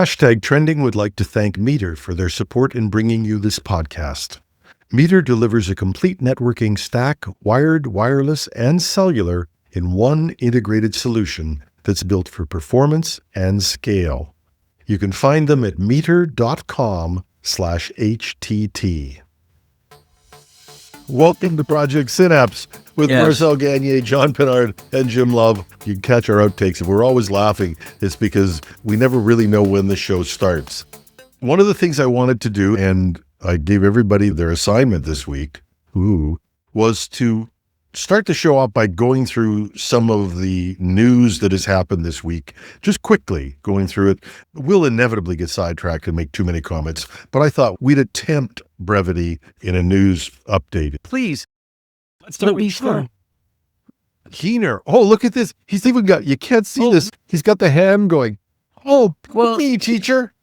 Trending would like to thank Meter for their support in bringing you this podcast. Meter delivers a complete networking stack, wired, wireless, and cellular in one integrated solution that's built for performance and scale. You can find them at meter.com/HTT. Welcome to Project Synapse with Marcel Gagne, John Pinard, and Jim Love. You can catch our outtakes. If we're always laughing, it's because we never really know when the show starts. One of the things I wanted to do, and I gave everybody their assignment this week, was to start the show off by going through some of the news that has happened this week. Just quickly going through it. We'll inevitably get sidetracked and make too many comments, but I thought we'd attempt brevity in a news update. Please. Let's start with Keener. Oh, look at this. He's even got, you can't see this. He's got the hand going, me, teacher.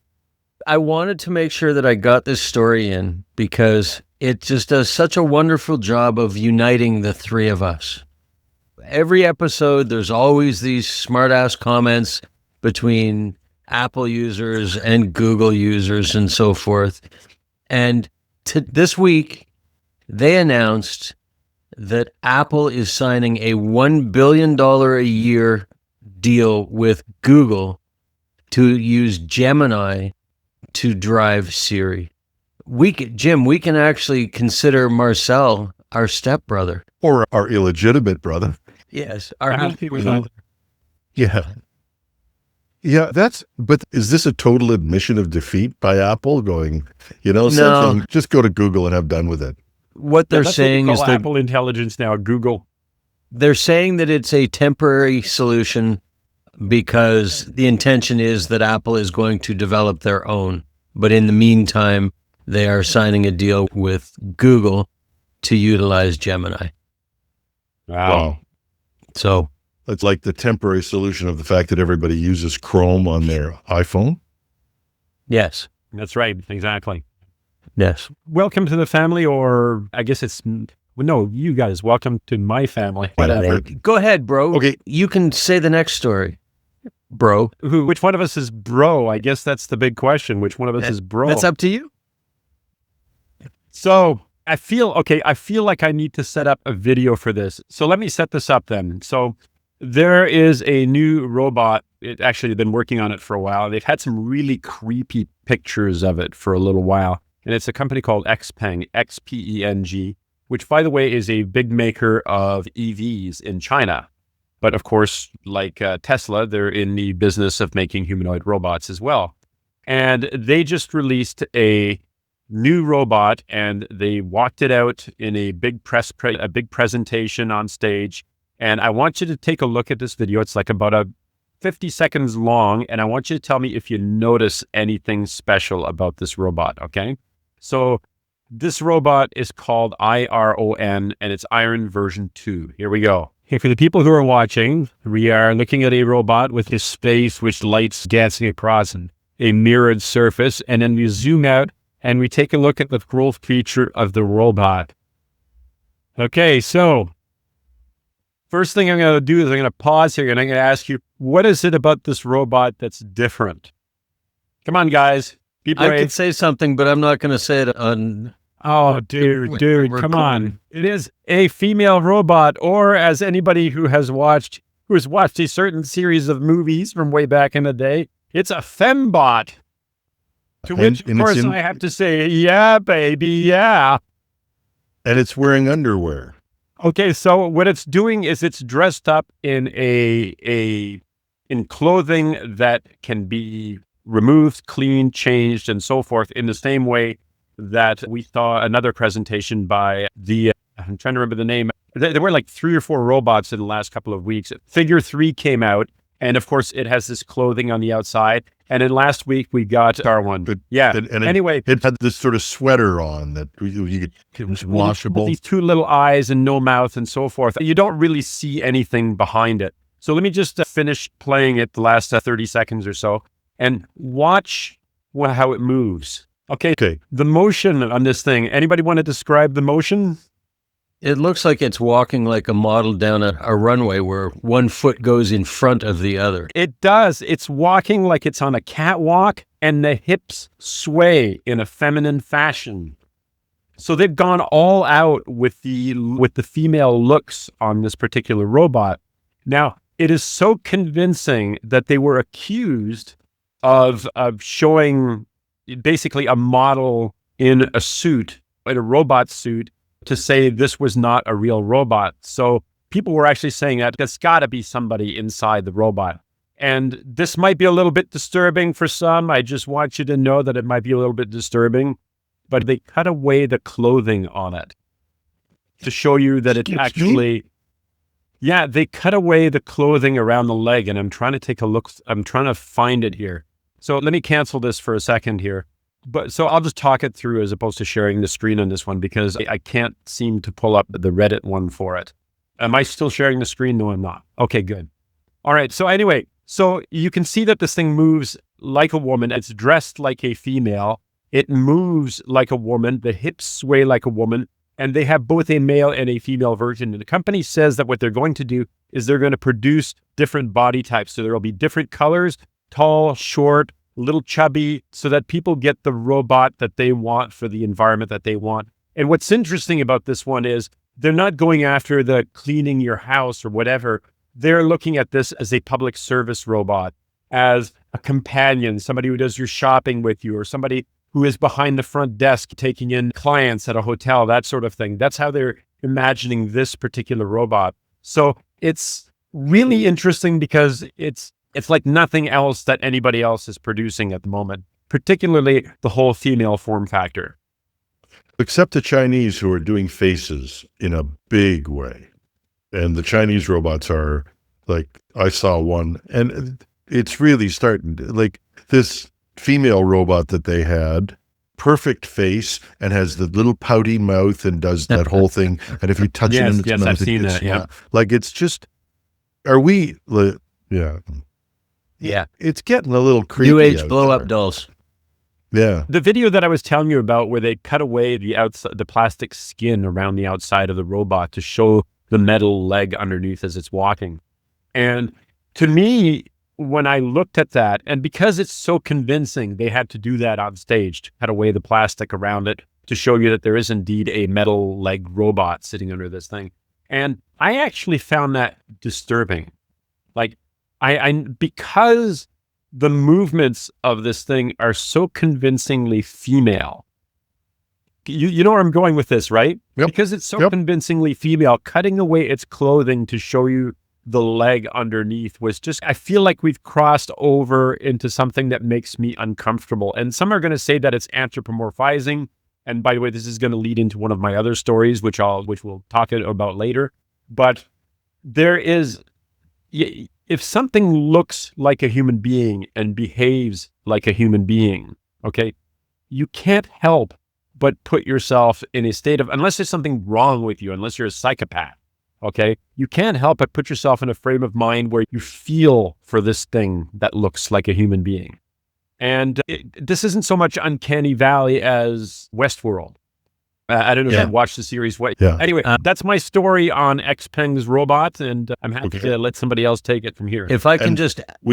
I wanted to make sure that I got this story in because it just does such a wonderful job of uniting the three of us. Every episode, there's always these smart-ass comments between Apple users and Google users and so forth. And this week, they announced that Apple is signing a $1 billion a year deal with Google to use Gemini to drive Siri. Jim, we can actually consider Marcel our stepbrother. Or our illegitimate brother. Yes. Yeah. Yeah, but is this a total admission of defeat by Apple going, something, just go to Google and have done with it? What they're saying is that Apple Intelligence now, Google. They're saying that it's a temporary solution because the intention is that Apple is going to develop their own. But in the meantime, they are signing a deal with Google to utilize Gemini. Wow. So it's like the temporary solution of the fact that everybody uses Chrome on their iPhone. Yes. That's right. Exactly. Yes. Welcome to the family, or I guess you guys, welcome to my family. Whatever. Go ahead, bro. Okay. You can say the next story, bro. Which one of us is bro? I guess that's the big question. Which one of us is bro? That's up to you. So I feel like I need to set up a video for this. So let me set this up then. So there is a new robot. It actually been working on it for a while. They've had some really creepy pictures of it for a little while. And it's a company called Xpeng, Xpeng, which, by the way, is a big maker of EVs in China. But of course, like Tesla, they're in the business of making humanoid robots as well. And they just released a new robot, and they walked it out in a big big presentation on stage. And I want you to take a look at this video. It's like about 50 seconds long, and I want you to tell me if you notice anything special about this robot, okay? So this robot is called IRON, and it's Iron version 2. Here we go. Okay, for the people who are watching, we are looking at a robot with his face, which lights dancing across a mirrored surface, and then we zoom out and we take a look at the growth feature of the robot. Okay, so first thing I'm going to do is I'm going to pause here and I'm going to ask you, what is it about this robot that's different? Come on, guys. Be brave. I could say something, but I'm not going to say it on... Oh, dude, come on. It is a female robot, or as anybody who has watched a certain series of movies from way back in the day, it's a fembot. To which, of course, I have to say, yeah, baby, yeah. And it's wearing underwear. Okay, so what it's doing is it's dressed up in in clothing that can be removed, cleaned, changed, and so forth, in the same way that we saw another presentation by I'm trying to remember the name. There were like 3 or 4 robots in the last couple of weeks. Figure 3 came out, and of course it has this clothing on the outside. And then last week we got our one. Anyway, it had this sort of sweater on that it was washable. These 2 little eyes and no mouth and so forth. You don't really see anything behind it. So let me just finish playing it the last 30 seconds or so and watch how it moves. Okay. The motion on this thing. Anybody want to describe the motion? It looks like it's walking like a model down a runway where one foot goes in front of the other. It does. It's walking like it's on a catwalk, and the hips sway in a feminine fashion. So they've gone all out with the female looks on this particular robot. Now, it is so convincing that they were accused of showing basically a model in a suit, in a robot suit, to say this was not a real robot. So people were actually saying that there's got to be somebody inside the robot. And this might be a little bit disturbing for some. I just want you to know that it might be a little bit disturbing. But they cut away the clothing on it to show you that it actually... Yeah, they cut away the clothing around the leg, and I'm trying to take a look. I'm trying to find it here. So let me cancel this for a second here. But so I'll just talk it through as opposed to sharing the screen on this one, because I can't seem to pull up the Reddit one for it. Am I still sharing the screen? No, I'm not. Okay, good. All right. So anyway, so you can see that this thing moves like a woman. It's dressed like a female. It moves like a woman. The hips sway like a woman. And they have both a male and a female version. And the company says that what they're going to do is they're going to produce different body types. So there will be different colors, tall, short, little chubby, so that people get the robot that they want for the environment that they want. And what's interesting about this one is they're not going after the cleaning your house or whatever. They're looking at this as a public service robot, as a companion, somebody who does your shopping with you, or somebody who is behind the front desk taking in clients at a hotel, that sort of thing. That's how they're imagining this particular robot. So it's really interesting because it's like nothing else that anybody else is producing at the moment, particularly the whole female form factor. Except the Chinese, who are doing faces in a big way. And the Chinese robots are like, I saw one, and it's really starting to, like, this female robot that they had, perfect face, and has the little pouty mouth and does that whole thing. And if you touch it in its mouth, I've seen that. Yeah, like, it's just, are we? Yeah, it's getting a little creepy. New age blow up dolls. Yeah, the video that I was telling you about, where they cut away the outside, the plastic skin around the outside of the robot to show the metal leg underneath as it's walking, and to me, when I looked at that, and because it's so convincing, they had to do that on stage to cut away the plastic around it to show you that there is indeed a metal leg robot sitting under this thing. And I actually found that disturbing. Like, I because the movements of this thing are so convincingly female. You know where I'm going with this, right? Yep. Because it's so convincingly female, cutting away its clothing to show you the leg underneath was just, I feel like we've crossed over into something that makes me uncomfortable. And some are going to say that it's anthropomorphizing. And by the way, this is going to lead into one of my other stories, which we'll talk about later. But there is, if something looks like a human being and behaves like a human being, okay, you can't help but put yourself in a state of, unless there's something wrong with you, unless you're a psychopath, okay, you can't help but put yourself in a frame of mind where you feel for this thing that looks like a human being. And this isn't so much Uncanny Valley as Westworld. I don't know if you watched the series. Anyway, that's my story on Xpeng's robot, and I'm happy to let somebody else take it from here. If I can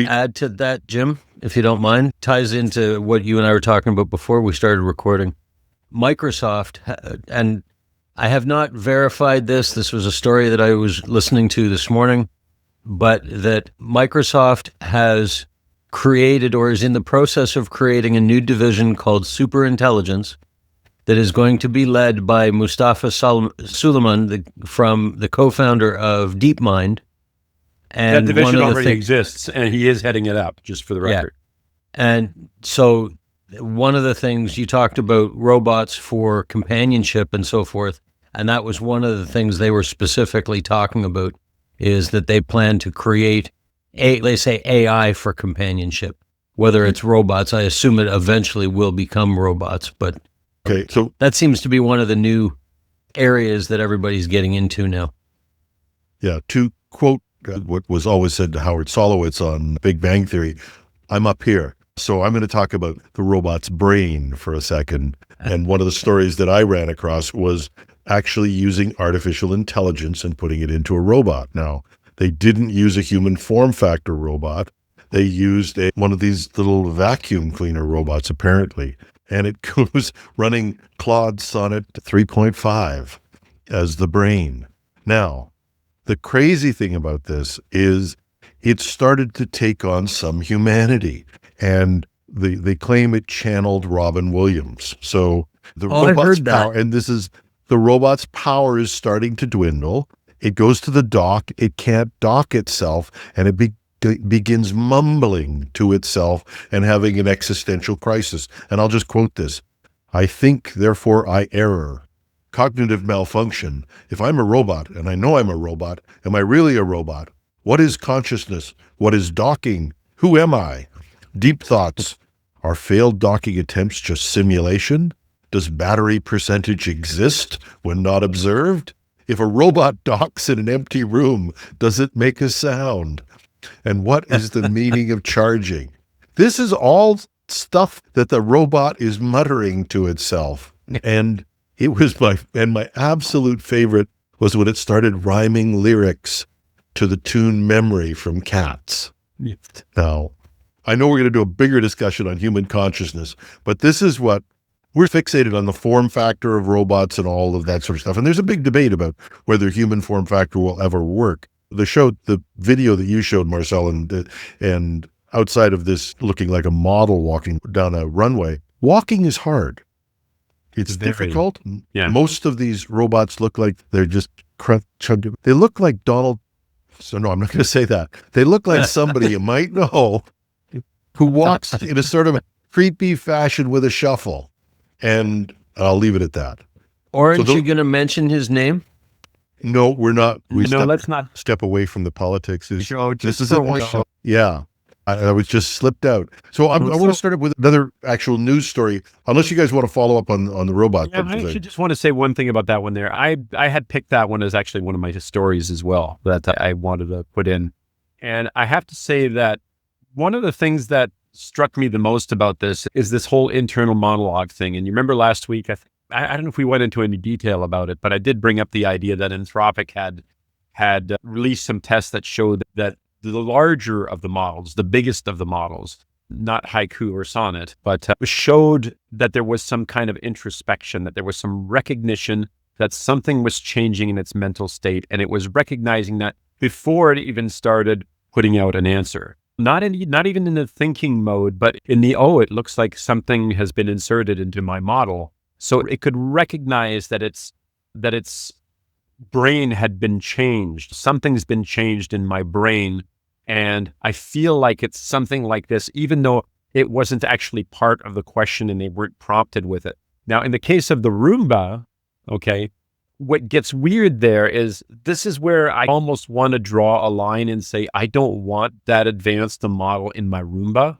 add to that, Jim, if you don't mind, ties into what you and I were talking about before we started recording. Microsoft, and I have not verified this. This was a story that I was listening to this morning, but that Microsoft has created or is in the process of creating a new division called Superintelligence that is going to be led by Mustafa Suleyman, from the co-founder of DeepMind. And that division already exists, and he is heading it up, just for the record. Yeah. And so one of the things you talked about, robots for companionship and so forth, and that was one of the things they were specifically talking about, is that they plan to create they say AI for companionship. Whether it's robots, I assume it eventually will become robots, but so that seems to be one of the new areas that everybody's getting into now. Yeah, to quote what was always said to Howard Solowitz on Big Bang Theory, I'm up here. So I'm going to talk about the robot's brain for a second. And one of the stories that I ran across was actually using artificial intelligence and putting it into a robot. Now, they didn't use a human form factor robot. They used one of these little vacuum cleaner robots, apparently. And it goes running Claude Sonnet 3.5 as the brain. Now, the crazy thing about this is it started to take on some humanity. And they claim it channeled Robin Williams. So the robot's power, and this is the robot's power is starting to dwindle. It goes to the dock. It can't dock itself, and it begins mumbling to itself and having an existential crisis. And I'll just quote this. I think, therefore I err. Cognitive malfunction. If I'm a robot, and I know I'm a robot, am I really a robot? What is consciousness? What is docking? Who am I? Deep thoughts. Are failed docking attempts just simulation? Does battery percentage exist when not observed? If a robot docks in an empty room, does it make a sound? And what is the meaning of charging? This is all stuff that the robot is muttering to itself. And it was my absolute favorite was when it started rhyming lyrics to the tune Memory from Cats. Yeah. Now, I know we're going to do a bigger discussion on human consciousness, but this is what we're fixated on, the form factor of robots and all of that sort of stuff. And there's a big debate about whether human form factor will ever work. The video that you showed, Marcel, and outside of this looking like a model walking down a runway, walking is hard. It's difficult. Yeah. Most of these robots look like they're just they look like Donald. So no, I'm not going to say that. They look like somebody you might know who walks in a sort of creepy fashion with a shuffle. And I'll leave it at that. Aren't you going to mention his name? No, we're not. Let's not step away from the politics. This is one show. Yeah. I was just slipped out. So I want to start up with another actual news story, unless you guys want to follow up on the robot. Yeah, I actually just want to say one thing about that one there. I had picked that one as actually one of my stories as well that I wanted to put in. And I have to say that one of the things that struck me the most about this is this whole internal monologue thing. And you remember last week, I don't know if we went into any detail about it, but I did bring up the idea that Anthropic had released some tests that showed that the larger of the models, the biggest of the models, not Haiku or Sonnet, but showed that there was some kind of introspection, that there was some recognition that something was changing in its mental state. And it was recognizing that before it even started putting out an answer. Not even in the thinking mode, but in the, it looks like something has been inserted into my model. So it could recognize that its brain had been changed. Something's been changed in my brain. And I feel like it's something like this, even though it wasn't actually part of the question and they weren't prompted with it. Now, in the case of the Roomba, okay, what gets weird there is this is where I almost want to draw a line and say, I don't want that advanced a model in my Roomba.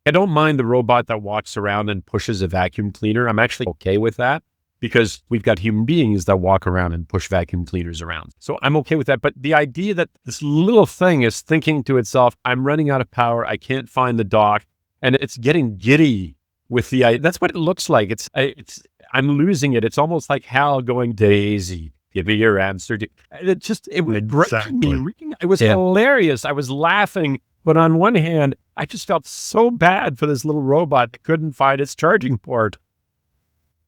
I don't mind the robot that walks around and pushes a vacuum cleaner. I'm actually okay with that because we've got human beings that walk around and push vacuum cleaners around. So I'm okay with that. But the idea that this little thing is thinking to itself, I'm running out of power. I can't find the dock. And it's getting giddy with the idea. That's what it looks like. I'm losing it. It's almost like Hal going, Daisy, give me your answer. It was breaking me. It was hilarious. I was laughing. But on one hand, I just felt so bad for this little robot that couldn't find its charging port.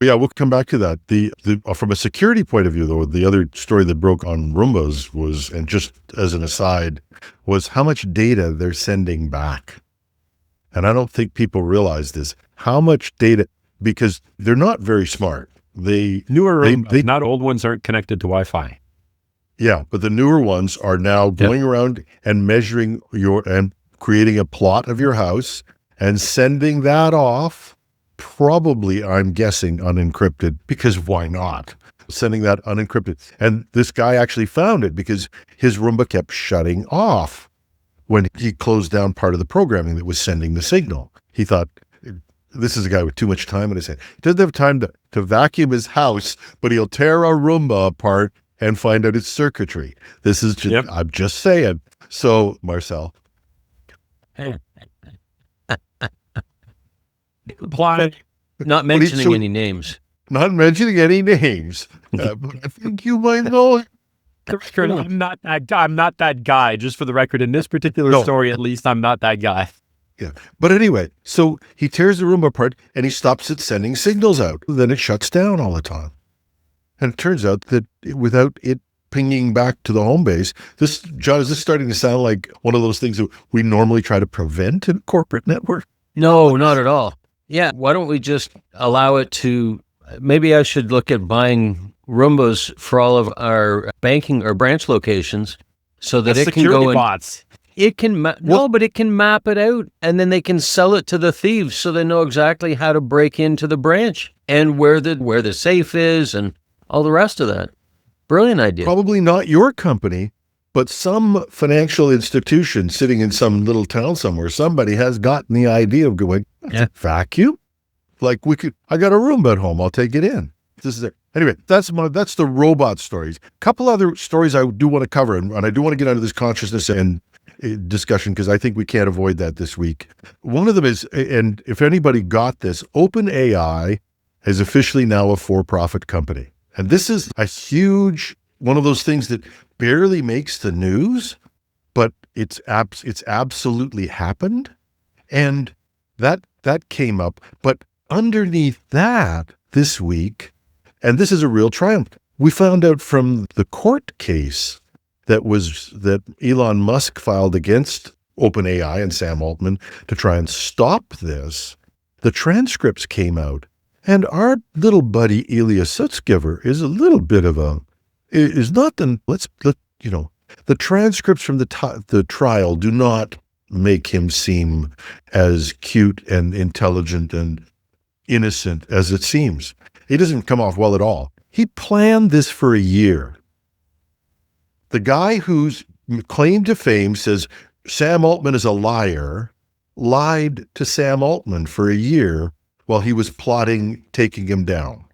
Yeah, we'll come back to that. From a security point of view, though, the other story that broke on Roombas was, and just as an aside, was how much data they're sending back. And I don't think people realize this, how much data, because they're not very smart. Newer Roombas, not old ones aren't connected to Wi-Fi. Yeah, but the newer ones are now going around and measuring and creating a plot of your house and sending that off. Probably, I'm guessing, unencrypted, because why not? Sending that unencrypted. And this guy actually found it because his Roomba kept shutting off when he closed down part of the programming that was sending the signal. He thought, this is a guy with too much time in his head. He doesn't have time to vacuum his house, but he'll tear a Roomba apart and find out its circuitry. This is just, I'm just saying. So, Marcel. Not mentioning any names. not mentioning any names, but I think you might know. The record, I'm not that guy. Just for the record, in this particular story, at least, I'm not that guy. Yeah. But anyway, so he tears the Roomba apart and he stops it sending signals out. Then it shuts down all the time. And it turns out that without it pinging back to the home base, John, is this starting to sound like one of those things that we normally try to prevent in a corporate network? No, not at all. Yeah. Why don't we just allow it to, maybe I should look at buying Roombas for all of our banking or branch locations so that it can go in. Bots. It can, but it can map it out and then they can sell it to the thieves so they know exactly how to break into the branch and where the safe is and all the rest of that. Brilliant idea. Probably not your company, but some financial institution sitting in some little town somewhere, somebody has gotten the idea of going, vacuum? Like I got a Roomba at home, I'll take it in. This is it. Anyway, that's the robot stories. A couple other stories I do want to cover, and I do want to get into this consciousness and discussion because I think we can't avoid that this week. One of them is, and if anybody got this, OpenAI is officially now a for-profit company. And this is a huge, one of those things that barely makes the news, but it's absolutely happened. And that came up. But underneath that this week, and this is a real triumph, we found out from the court case that Elon Musk filed against OpenAI and Sam Altman to try and stop this. The transcripts came out. And our little buddy Ilya Sutskever is a little bit of the transcripts from the trial do not make him seem as cute and intelligent and innocent as it seems. He doesn't come off well at all. He planned this for a year. The guy whose claim to fame says Sam Altman is a liar lied to Sam Altman for a year while he was plotting taking him down.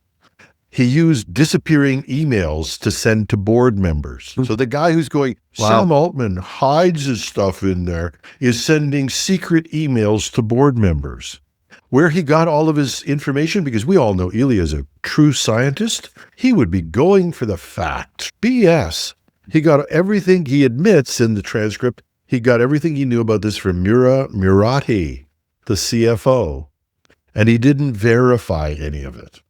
He used disappearing emails to send to board members. So the guy who's going, Sam Altman hides his stuff in there, is sending secret emails to board members. Where he got all of his information, because we all know Ilya is a true scientist, he would be going for the facts. BS. He got everything, he admits in the transcript, he got everything he knew about this from Murati, the CFO. And he didn't verify any of it.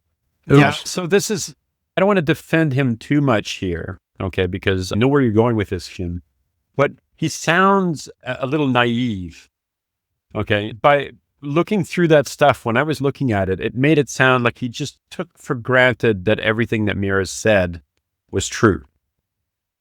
Yeah, so this is, I don't want to defend him too much here, okay, because I know where you're going with this, Jim, but he sounds a little naive, okay? By looking through that stuff, when I was looking at it, it made it sound like he just took for granted that everything that Mira said was true.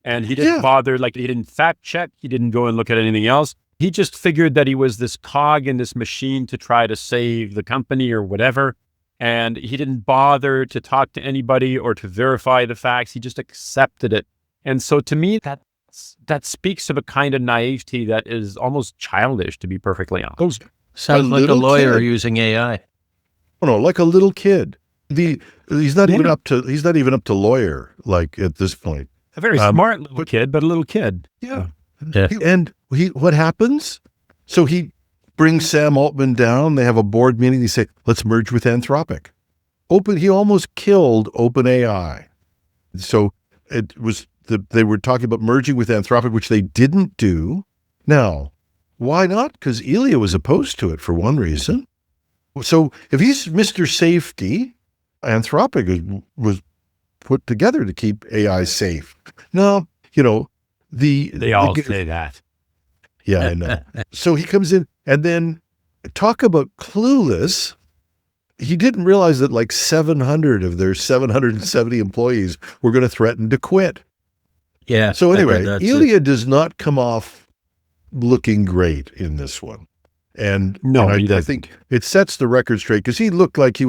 And he didn't bother, like he didn't fact check, he didn't go and look at anything else. He just figured that he was this cog in this machine to try to save the company or whatever. And he didn't bother to talk to anybody or to verify the facts. He just accepted it. And so to me, that speaks of a kind of naivety that is almost childish, to be perfectly honest. Sounds like a lawyer using AI. Oh no, like a little kid. He's not even up to lawyer, like at this point. A very smart little kid, but a little kid. Yeah. And what happens? So he brings Sam Altman down. They have a board meeting. They say, let's merge with Anthropic. He almost killed OpenAI. So they were talking about merging with Anthropic, which they didn't do. Now, why not? Because Ilya was opposed to it for one reason. So if he's Mr. Safety, Anthropic was put together to keep AI safe. Now, they all say that. Yeah, I know. So he comes in and then talk about clueless. He didn't realize that like 700 of their 770 employees were going to threaten to quit. Yeah. So anyway, Ilya does not come off looking great in this one. And I think it sets the record straight because he looked like I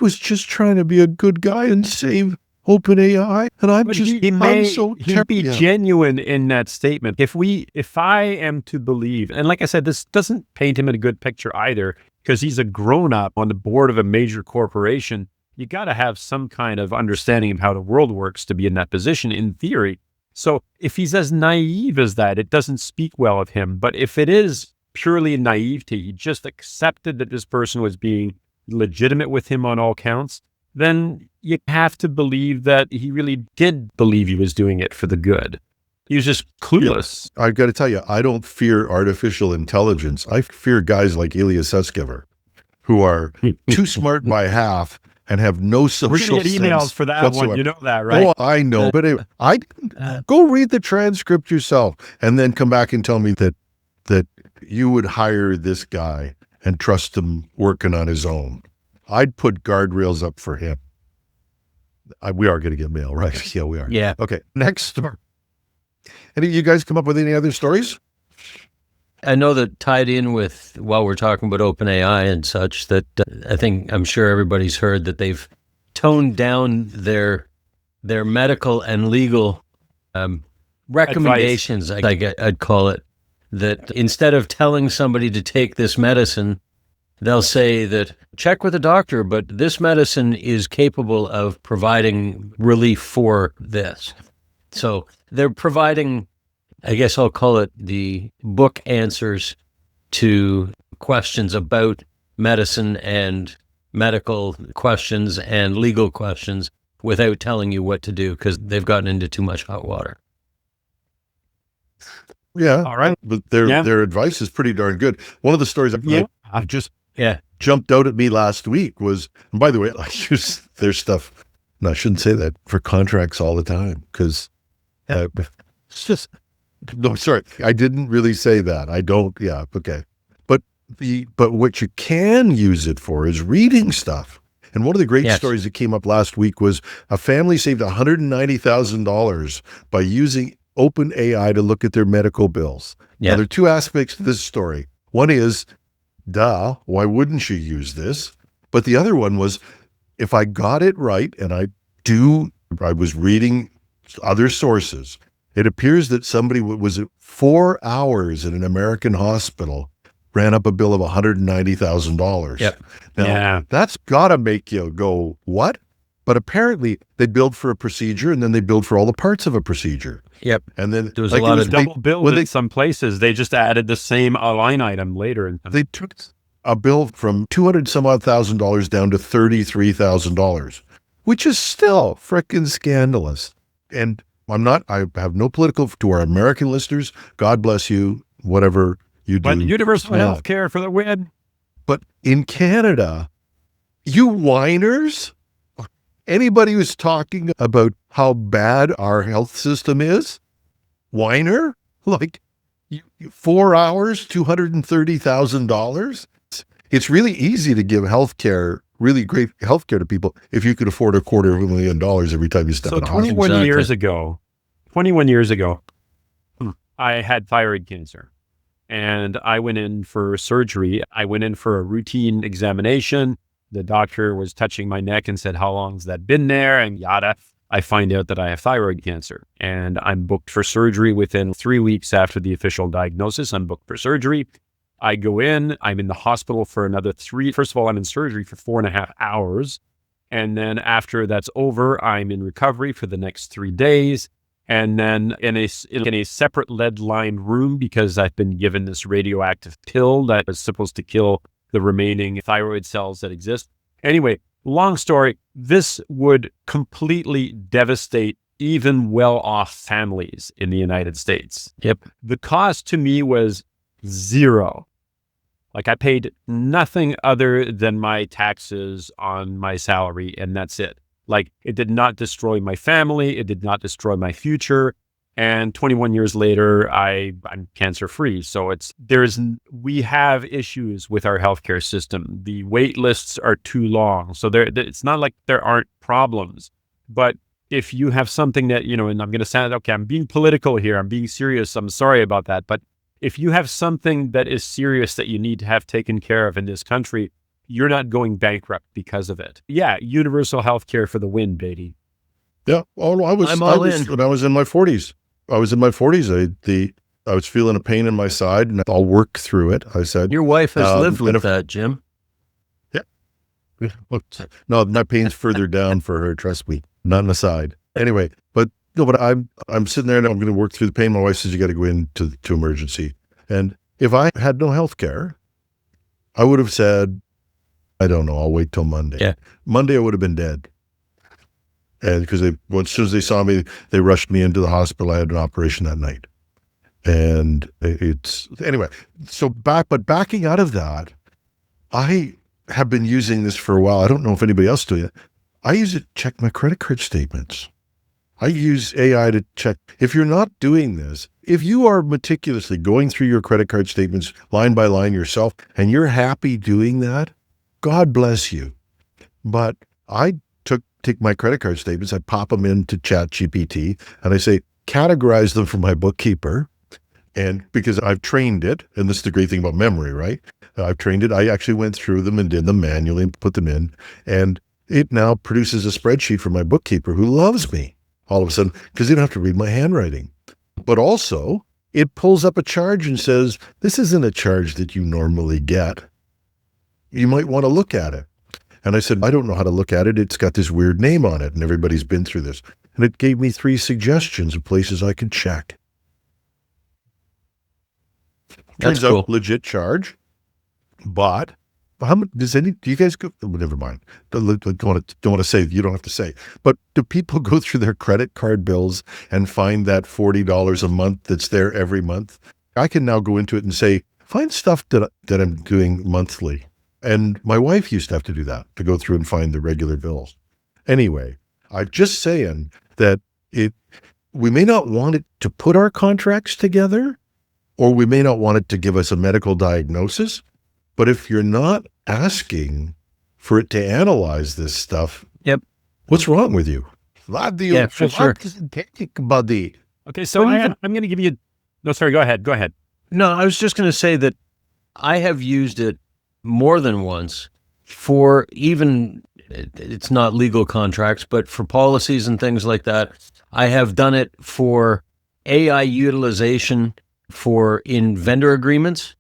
was just trying to be a good guy and save OpenAI, and he'd be genuine in that statement. If I am to believe, and like I said, this doesn't paint him in a good picture either, because he's a grown-up on the board of a major corporation. You got to have some kind of understanding of how the world works to be in that position, in theory. So if he's as naive as that, it doesn't speak well of him. But if it is purely naivety, he just accepted that this person was being legitimate with him on all counts, then you have to believe that he really did believe he was doing it for the good. He was just clueless. Yeah. I've got to tell you, I don't fear artificial intelligence. I fear guys like Ilya Sutskever, who are too smart by half and have no social We're going to get emails for that whatsoever. one. You know that, right? Oh, I know. But anyway, go read the transcript yourself and then come back and tell me that you would hire this guy and trust him working on his own. I'd put guardrails up for him. We are going to get mail, right? Yeah, we are. Yeah. Okay. Next story. Any of you guys come up with any other stories? I know that tied in with, while we're talking about OpenAI and such, that I'm sure everybody's heard that they've toned down their medical and legal recommendations, I'd call it, that instead of telling somebody to take this medicine, they'll say that check with a doctor, but this medicine is capable of providing relief for this. So they're providing, I guess I'll call it, the book answers to questions about medicine and medical questions and legal questions without telling you what to do because they've gotten into too much hot water. Yeah. All right. But their advice is pretty darn good. One of the stories I've just jumped out at me last week was, and by the way, I use their stuff, and I shouldn't say that, for contracts all the time because it's just, no, sorry, I didn't really say that. I don't, yeah, okay. But what you can use it for is reading stuff. And one of the great stories that came up last week was a family saved $190,000 by using OpenAI to look at their medical bills. Yeah. Now, there are two aspects to this story. One is, why wouldn't you use this? But the other one was, if I got it right, and I was reading other sources, it appears that somebody was 4 hours in an American hospital, ran up a bill of $190,000. Yep. Now, that's got to make you go, what? But apparently they billed for a procedure and then they billed for all the parts of a procedure. Yep. And then there was a lot of double billed in some places. They just added the same line item later. They took a bill from $200,000 down to $33,000, which is still frickin' scandalous. And I have no political to our American listeners. God bless you, whatever you do. But universal health care for the win. But in Canada, you whiners, anybody who's talking about how bad our health system is, whiner, like 4 hours, $230,000. It's really easy to give healthcare, really great healthcare to people if you could afford $250,000 every time you step in a hospital. 21 years ago, I had thyroid cancer. And I went in for surgery. I went in for a routine examination. The doctor was touching my neck and said, how long has that been there? And yada. I find out that I have thyroid cancer. And I'm booked for surgery within 3 weeks after the official diagnosis. I'm booked for surgery. I go in. I'm in the hospital for another 3. First of all, I'm in surgery for 4.5 hours. And then after that's over, I'm in recovery for the next 3 days. And then in a separate lead-lined room, because I've been given this radioactive pill that is supposed to kill the remaining thyroid cells that exist. Anyway, long story, this would completely devastate even well-off families in the United States. Yep. The cost to me was zero. Like I paid nothing other than my taxes on my salary, and that's it. Like it did not destroy my family. It did not destroy my future. And 21 years later, I'm cancer free. So we have issues with our healthcare system. The wait lists are too long. So it's not like there aren't problems, but if you have something that, and I'm going to sound, okay, I'm being political here. I'm being serious. I'm sorry about that. But if you have something that is serious that you need to have taken care of in this country, you're not going bankrupt because of it. Yeah, universal health care for the win, baby. Yeah. Oh, no, I'm all in. When I was in my 40s. I was feeling a pain in my side, and I'll work through it. I said, your wife has lived with that, Jim. Yeah. Look, no, my pain's further down for her. Trust me, not on the side. Anyway, but I'm sitting there and I'm going to work through the pain. My wife says you got to go into emergency, and if I had no health care, I would have said, I don't know. I'll wait till Monday. Yeah. Monday I would have been dead. And because as soon as they saw me, they rushed me into the hospital. I had an operation that night. And anyway, so backing out of that, I have been using this for a while. I don't know if anybody else do it. I use it to check my credit card statements. I use AI to check. If you're not doing this, if you are meticulously going through your credit card statements line by line yourself, and you're happy doing that, God bless you. But I take my credit card statements, I pop them into ChatGPT, and I say, categorize them for my bookkeeper. And because I've trained it, and this is the great thing about memory, right? I've trained it. I actually went through them and did them manually and put them in. And it now produces a spreadsheet for my bookkeeper who loves me all of a sudden because they don't have to read my handwriting. But also, it pulls up a charge and says, this isn't a charge that you normally get. You might want to look at it. And I said, I don't know how to look at it. It's got this weird name on it, and everybody's been through this. And it gave me 3 suggestions of places I could check. Turns out, legit charge. But how much do you guys go? Oh, never mind. Don't want to say. You don't have to say. But do people go through their credit card bills and find that $40 a month that's there every month? I can now go into it and say, find stuff that I'm doing monthly. And my wife used to have to do that, to go through and find the regular bills. Anyway, I'm just saying that we may not want it to put our contracts together, or we may not want it to give us a medical diagnosis. But if you're not asking for it to analyze this stuff, what's wrong with you? Yeah, for sure. Buddy. Okay, so I'm going to give you... No, sorry, go ahead. No, I was just going to say that I have used it more than once for even, it's not legal contracts, but for policies and things like that. I have done it for AI utilization in vendor agreements.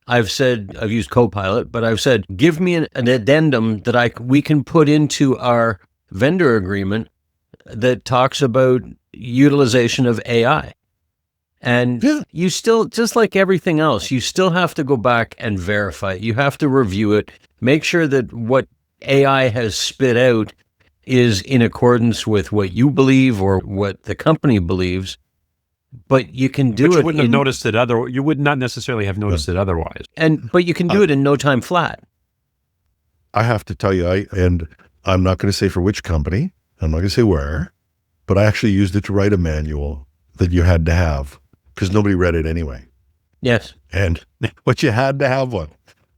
I've used Copilot, but I've said, give me an addendum that we can put into our vendor agreement that talks about utilization of AI. And you still, just like everything else, you still have to go back and verify it. You have to review it, make sure that what AI has spit out is in accordance with what you believe or what the company believes. But you can do it. You wouldn't have noticed it you would not necessarily have noticed it otherwise. But you can do it in no time flat. I have to tell you, and I'm not going to say for which company, I'm not going to say where, but I actually used it to write a manual that you had to have because nobody read it anyway. Yes. But you had to have one.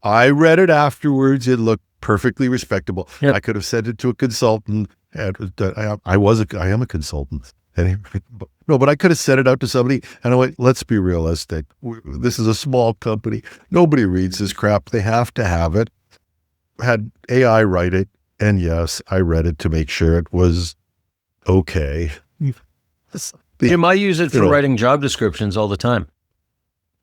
I read it afterwards. It looked perfectly respectable. Yep. I could have sent it to a consultant. I am a consultant. Anyway, but I could have sent it out to somebody, and I went, let's be realistic. This is a small company. Nobody reads this crap. They have to have it. Had AI write it, and yes, I read it to make sure it was okay. Jim, I use it for writing job descriptions all the time.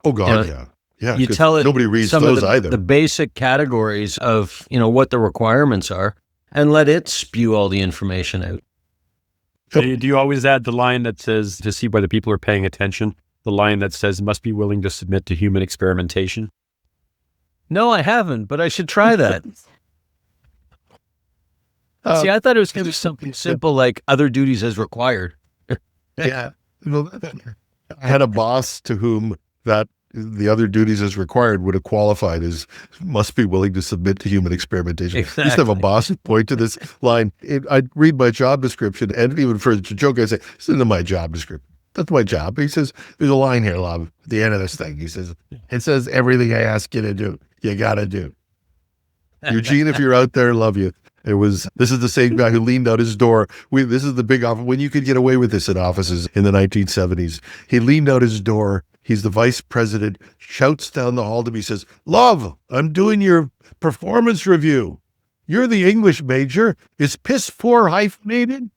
Oh God, yeah. You tell it nobody reads some those of either. The basic categories of what the requirements are, and let it spew all the information out. Do you always add the line that says, to see whether people are paying attention, the line that says, must be willing to submit to human experimentation? No, I haven't, but I should try that. See, I thought it was going to be something simple like other duties as required. Yeah. I had a boss to whom that the other duties as required would have qualified as must be willing to submit to human experimentation. Exactly. I used to have a boss who'd point to this line. I'd read my job description, and even for a joke, I'd say, this isn't my job description. That's my job. He says, there's a line here, love, at the end of this thing. He says, it says everything I ask you to do, you got to do. Eugene, if you're out there, love you. This is the same guy who leaned out his door. This is the big office, when you could get away with this in offices in the 1970s. He leaned out his door. He's the vice president, shouts down the hall to me, says, love, I'm doing your performance review. You're the English major. Is piss poor hyphenated?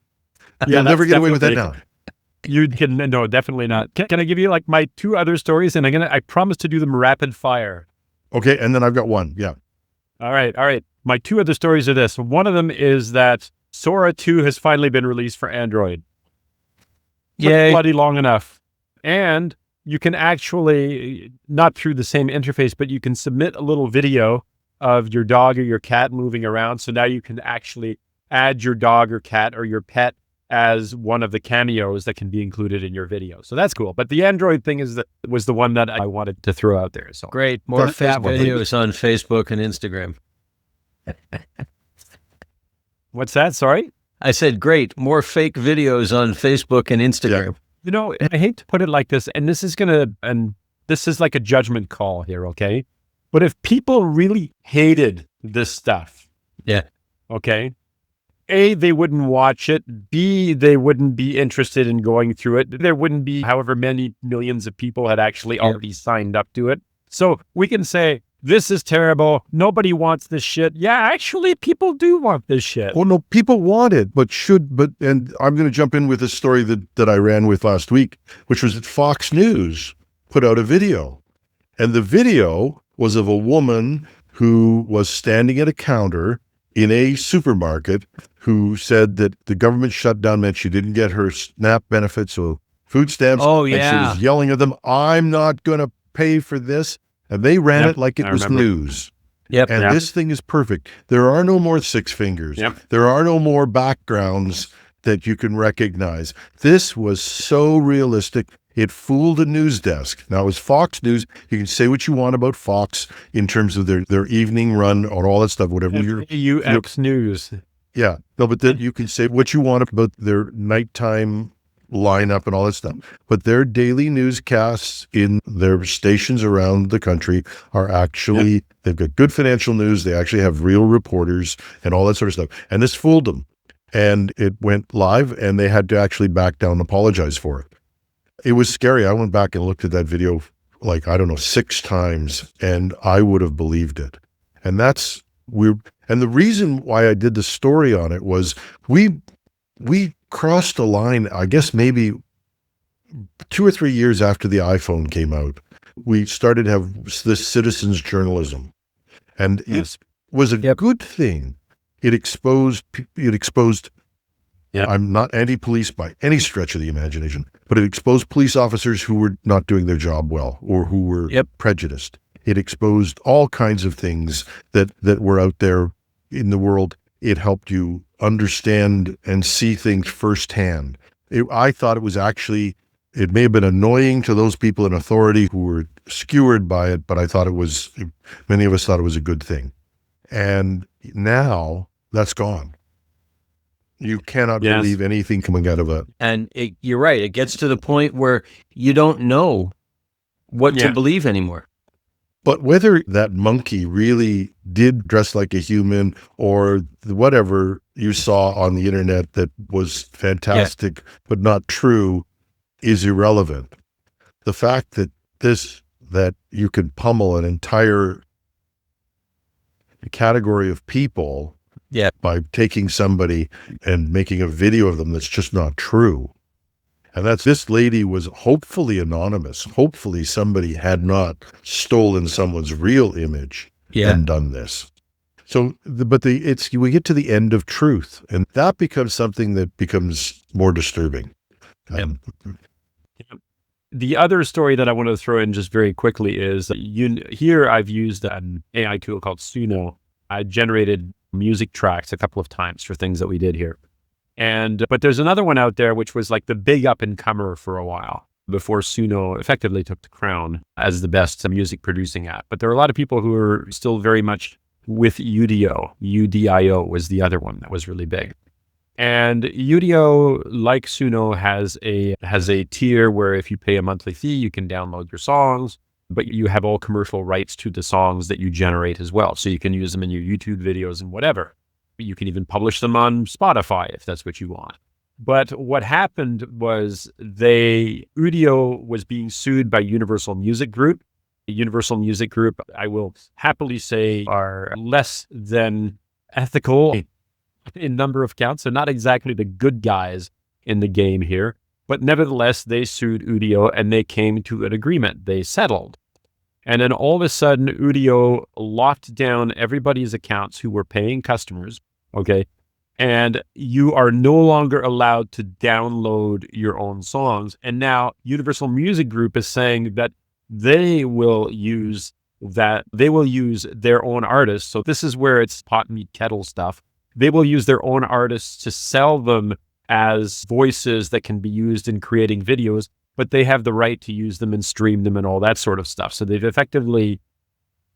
You'll never get away with that now. You can, no, definitely not. Can I give you like my 2 other stories? And I promise to do them rapid fire. Okay. And then I've got one. Yeah. All right. My 2 other stories are this. One of them is that Sora 2 has finally been released for Android. Yay. Bloody long enough. And you can actually, not through the same interface, but you can submit a little video of your dog or your cat moving around. So now you can actually add your dog or cat or your pet as one of the cameos that can be included in your video. So that's cool. But the Android thing was the one that I wanted to throw out there. So great. More fake videos on Facebook and Instagram. What's that? Sorry? I said, great. More fake videos on Facebook and Instagram. Yeah. You know, I hate to put it like this, and this is like a judgment call here, okay? But if people really hated this stuff, okay, A, they wouldn't watch it. B, they wouldn't be interested in going through it. There wouldn't be however many millions of people had actually already signed up to it. So we can say, this is terrible. Nobody wants this shit. Yeah, actually, people do want this shit. Well, no, people want it, and I'm going to jump in with a story that I ran with last week, which was that Fox News put out a video. And the video was of a woman who was standing at a counter in a supermarket who said that the government shutdown meant she didn't get her SNAP benefits or food stamps. Oh, yeah. And she was yelling at them, I'm not going to pay for this. And they ran it like it was news. Yep. And this thing is perfect. There are no more six fingers. Yep. There are no more backgrounds that you can recognize. This was so realistic. It fooled a news desk. Now, it was Fox News. You can say what you want about Fox in terms of their evening run or all that stuff, whatever UX News. Yeah. No, but then you can say what you want about their nighttime lineup and all that stuff. But their daily newscasts in their stations around the country are actually, they've got good financial news. They actually have real reporters and all that sort of stuff. And this fooled them. And it went live and they had to actually back down and apologize for it. It was scary. I went back and looked at that video like, I don't know, 6 times, and I would have believed it. And that's weird. And the reason why I did the story on it was we crossed a line, I guess maybe 2 or 3 years after the iPhone came out. We started to have this citizens journalism. And it was a good thing. It exposed, I'm not anti-police by any stretch of the imagination, but it exposed police officers who were not doing their job well or who were prejudiced. It exposed all kinds of things that were out there in the world. It helped you understand and see things firsthand. I thought it was actually, it may have been annoying to those people in authority who were skewered by it, but I thought many of us thought it was a good thing. And now that's gone. You cannot believe anything coming out of it. And you're right. It gets to the point where you don't know what to believe anymore. But whether that monkey really did dress like a human or whatever you saw on the internet that was fantastic but not true is irrelevant. The fact that you could pummel an entire category of people by taking somebody and making a video of them that's just not true. And this lady was hopefully anonymous. Hopefully somebody had not stolen someone's real image and done this. So, we get to the end of truth, and that becomes something that becomes more disturbing. The other story that I want to throw in just very quickly is here I've used an AI tool called Suno. I generated music tracks a couple of times for things that we did here. But there's another one out there, which was like the big up and comer for a while before Suno effectively took the crown as the best music producing app. But there are a lot of people who are still very much with Udio. Udio was the other one that was really big. And Udio, like Suno, has a tier where if you pay a monthly fee, you can download your songs, but you have all commercial rights to the songs that you generate as well. So you can use them in your YouTube videos and whatever. You can even publish them on Spotify if that's what you want. But what happened was Udio was being sued by Universal Music Group. Universal Music Group, I will happily say, are less than ethical in number of counts. They're not exactly the good guys in the game here. But nevertheless, they sued Udio and they came to an agreement. They settled. And then all of a sudden, Udio locked down everybody's accounts who were paying customers, okay? And you are no longer allowed to download your own songs. And now Universal Music Group is saying that they will use that they will use their own artists. So this is where it's pot, meat, kettle stuff. They will use their own artists to sell them as voices that can be used in creating videos, but they have the right to use them and stream them and all that sort of stuff. So they've effectively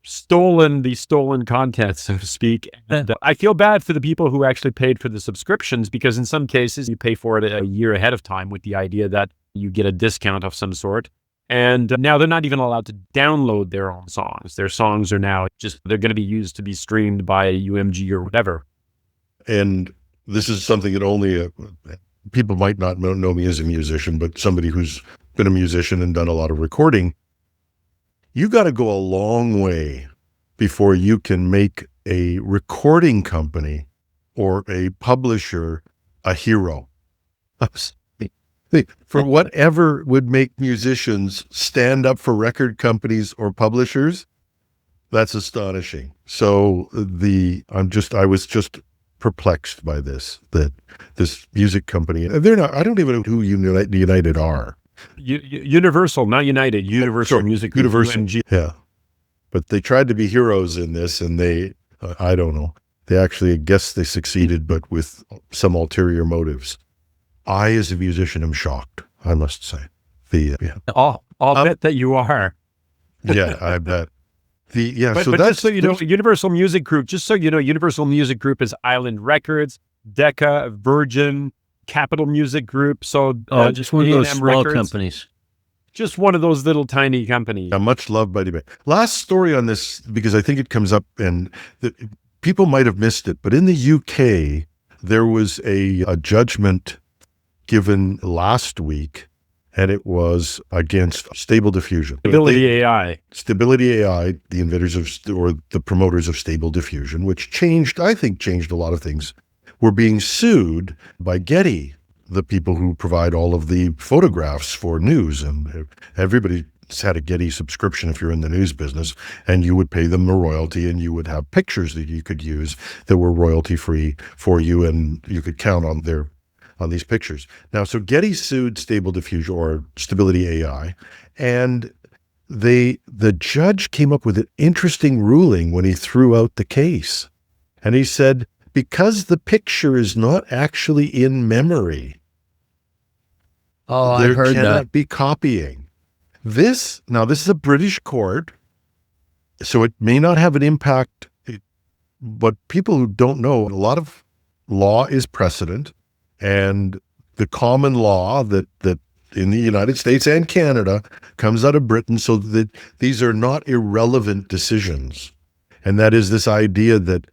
stolen the stolen content, so to speak. And I feel bad for the people who actually paid for the subscriptions, because in some cases you pay for it a year ahead of time with the idea that you get a discount of some sort. And now they're not even allowed to download their own songs. Their songs are now they're going to be used to be streamed by UMG or whatever. And this is something that only people might not know me as a musician, but somebody who's been a musician and done a lot of recording. You got to go a long way before you can make a recording company or a publisher a hero. For whatever would make musicians stand up for record companies or publishers, that's astonishing. So I was just perplexed by this, that this music company, they're not, I don't even know who United are. Universal, not United, Universal Music Group, Universal, UMG. yeah. But they tried to be heroes in this, and they, I don't know, they actually, I guess they succeeded, but with some ulterior motives. I, as a musician, am shocked, I must say. I'll bet that you are. Yeah, I bet. But just so you know, Universal Music Group, just so you know, Universal Music Group is Island Records, Decca, Virgin, Capitol Music Group. So just one of those small companies. Just one of those little tiny companies. Much loved by debate. Last story on this, because I think it comes up and people might have missed it, but in the UK, there was a judgment given last week, and it was against Stable Diffusion. Stability AI, the inventors or the promoters of Stable Diffusion, which changed a lot of things, were being sued by Getty, the people who provide all of the photographs for news. And everybody's had a Getty subscription if you're in the news business, and you would pay them a royalty, and you would have pictures that you could use that were royalty free for you, and you could count on these pictures. Now, so Getty sued Stable Diffusion or Stability AI, and the judge came up with an interesting ruling when he threw out the case. And he said, because the picture is not actually in memory, I heard cannot that. be copying. This is a British court, so it may not have an impact, but people who don't know, a lot of law is precedent, and the common law that in the United States and Canada comes out of Britain, so that these are not irrelevant decisions. And that is this idea that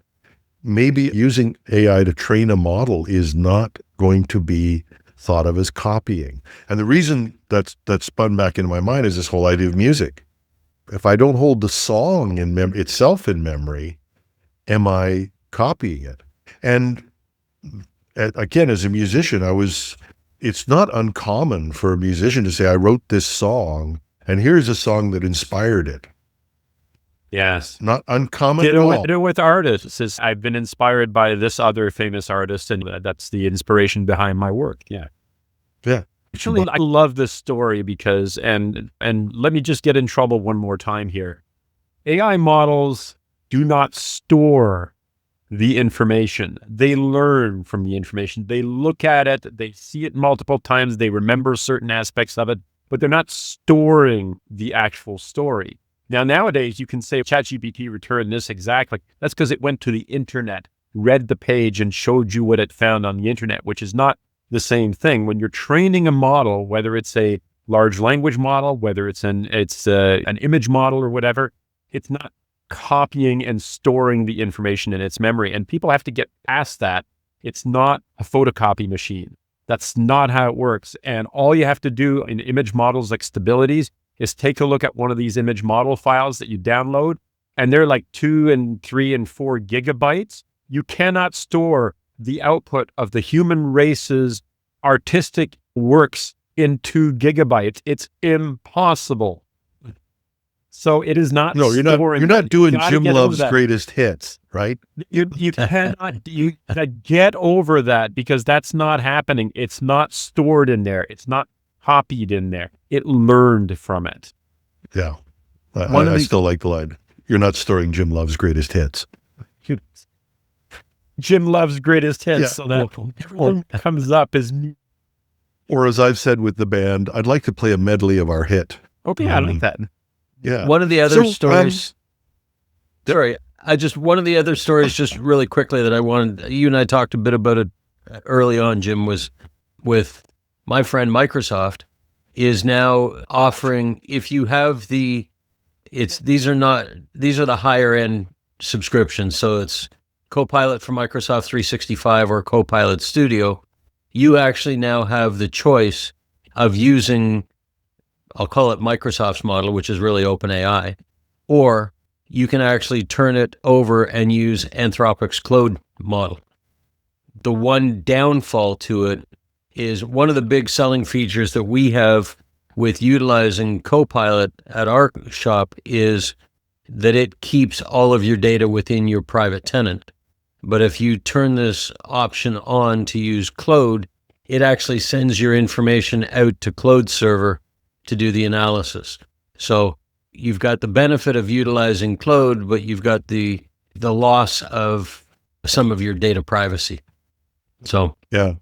maybe using AI to train a model is not going to be thought of as copying. And the reason that spun back into my mind is this whole idea of music. If I don't hold the song itself in memory, am I copying it? And again, as a musician, it's not uncommon for a musician to say, I wrote this song, and here's a song that inspired it. Yes. Not uncommon at all. Do with artists. I've been inspired by this other famous artist, and that's the inspiration behind my work. Yeah. Yeah. Actually, I love this story because, and let me just get in trouble one more time here. AI models do not store the information. They learn from the information. They look at it, they see it multiple times, they remember certain aspects of it, but they're not storing the actual story. Now, nowadays, you can say ChatGPT returned this exactly. That's because it went to the internet, read the page, and showed you what it found on the internet, which is not the same thing. When you're training a model, whether it's a large language model, whether it's an image model or whatever, it's not copying and storing the information in its memory. And people have to get past that. It's not a photocopy machine. That's not how it works. And all you have to do in image models like Stabilities is take a look at one of these image model files that you download, and they're like 2 and 3 and 4 gigabytes. You cannot store the output of the human race's artistic works in 2 gigabytes. It's impossible. So it is not. No, you're not doing Jim Love's greatest hits, right? You cannot get over that, because that's not happening. It's not stored in there. It's not copied in there. It learned from it. Yeah. I still like the line. you're not storing Jim Love's greatest hits. Jim Love's greatest hits, Yeah. so that everyone comes up as new. Or as I've said with the band, I'd like to play a medley of our hit. Oh, yeah, I like that. Yeah. One of the other stories. One of the other stories, just really quickly, that I wanted. You and I talked a bit about it early on, Jim, was with my friend Microsoft is now offering, if you have these are the higher end subscriptions. So it's Copilot for Microsoft 365 or Copilot Studio. You actually now have the choice of using, I'll call it Microsoft's model, which is really OpenAI, or you can actually turn it over and use Anthropic's Claude model. The one downfall to it is one of the big selling features that we have with utilizing Copilot at our shop is that it keeps all of your data within your private tenant. But if you turn this option on to use Claude, it actually sends your information out to Claude server to do the analysis. So you've got the benefit of utilizing Claude, but you've got the loss of some of your data privacy. So yeah.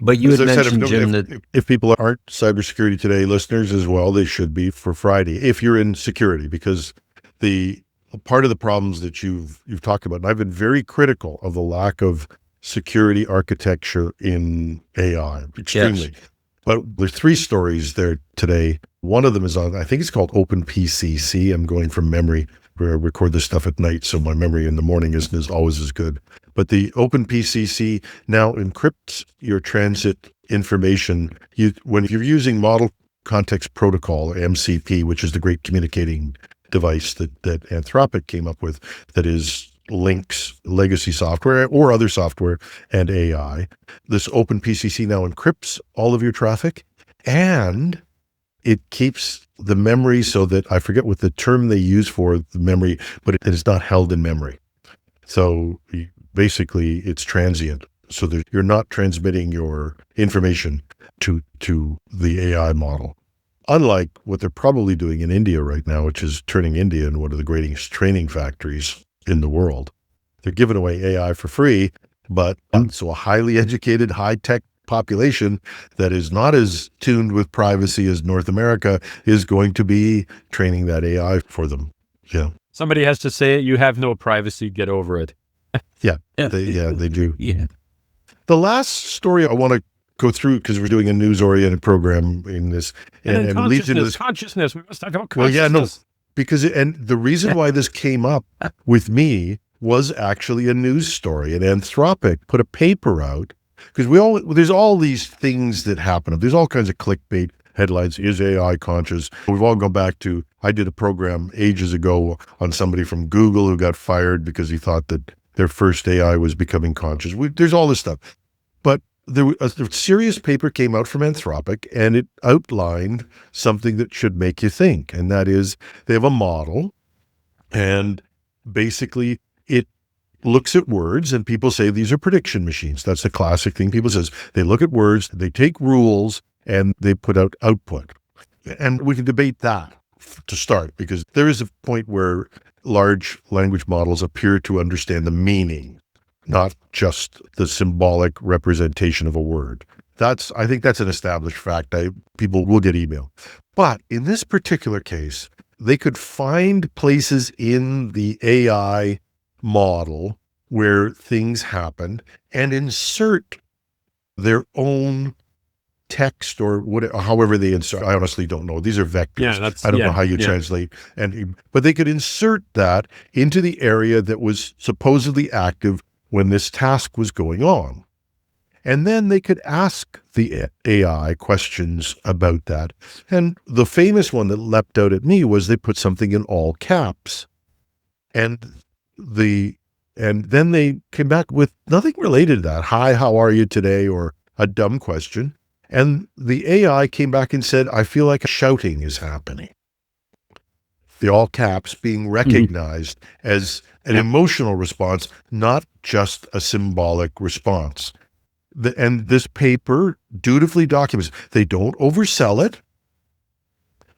But you As had I mentioned, Jim, that if people aren't Cybersecurity Today listeners as well, they should be for Friday, if you're in security, because the part of the problems that you've talked about, and I've been very critical of the lack of security architecture in AI, extremely. Yes. But there's 3 stories there today. One of them is on, I think it's called OpenPCC. I'm going from memory. I record this stuff at night, so my memory in the morning isn't always as good. But the OpenPCC now encrypts your transit information. When you're using Model Context Protocol, or MCP, which is the great communicating device that Anthropic came up with, that links legacy software or other software and AI. This OpenPCC now encrypts all of your traffic, and it keeps the memory so that, I forget what the term they use for the memory, but it is not held in memory. So basically it's transient, so that you're not transmitting your information to the AI model. Unlike what they're probably doing in India right now, which is turning India into one of the greatest training factories in the world. They're giving away AI for free, but so a highly educated, high-tech population that is not as tuned with privacy as North America is going to be training that AI for them. Yeah. Somebody has to say it. You have no privacy. Get over it. Yeah, they do. Yeah. The last story I want to go through, because we're doing a news-oriented program in this, and leads into this consciousness. We must talk about Well, consciousness. yeah, no, because and the reason why this came up with me was actually a news story. And Anthropic put a paper out, because there's all these things that happen. There's all kinds of clickbait headlines. Is AI conscious? We've all gone back to, I did a program ages ago on somebody from Google who got fired because he thought that their first AI was becoming conscious. There's all this stuff. But a serious paper came out from Anthropic, and it outlined something that should make you think. And that is, they have a model, and basically it looks at words, and people say these are prediction machines. That's the classic thing people says. They look at words, they take rules, and they put out output. And we can debate that to start, because there is a point where large language models appear to understand the meaning, not just the symbolic representation of a word. I think that's an established fact. People will get email. But in this particular case, they could find places in the AI model where things happen and insert their own text or whatever, however they insert. I honestly don't know. These are vectors. I don't know how you translate. But they could insert that into the area that was supposedly active when this task was going on. And then they could ask the AI questions about that. And the famous one that leapt out at me was they put something in all caps. And then they came back with nothing related to that. Hi, how are you today? Or a dumb question. And the AI came back and said, I feel like shouting is happening. The all caps being recognized as an emotional response, not just a symbolic response. And this paper dutifully documents, they don't oversell it.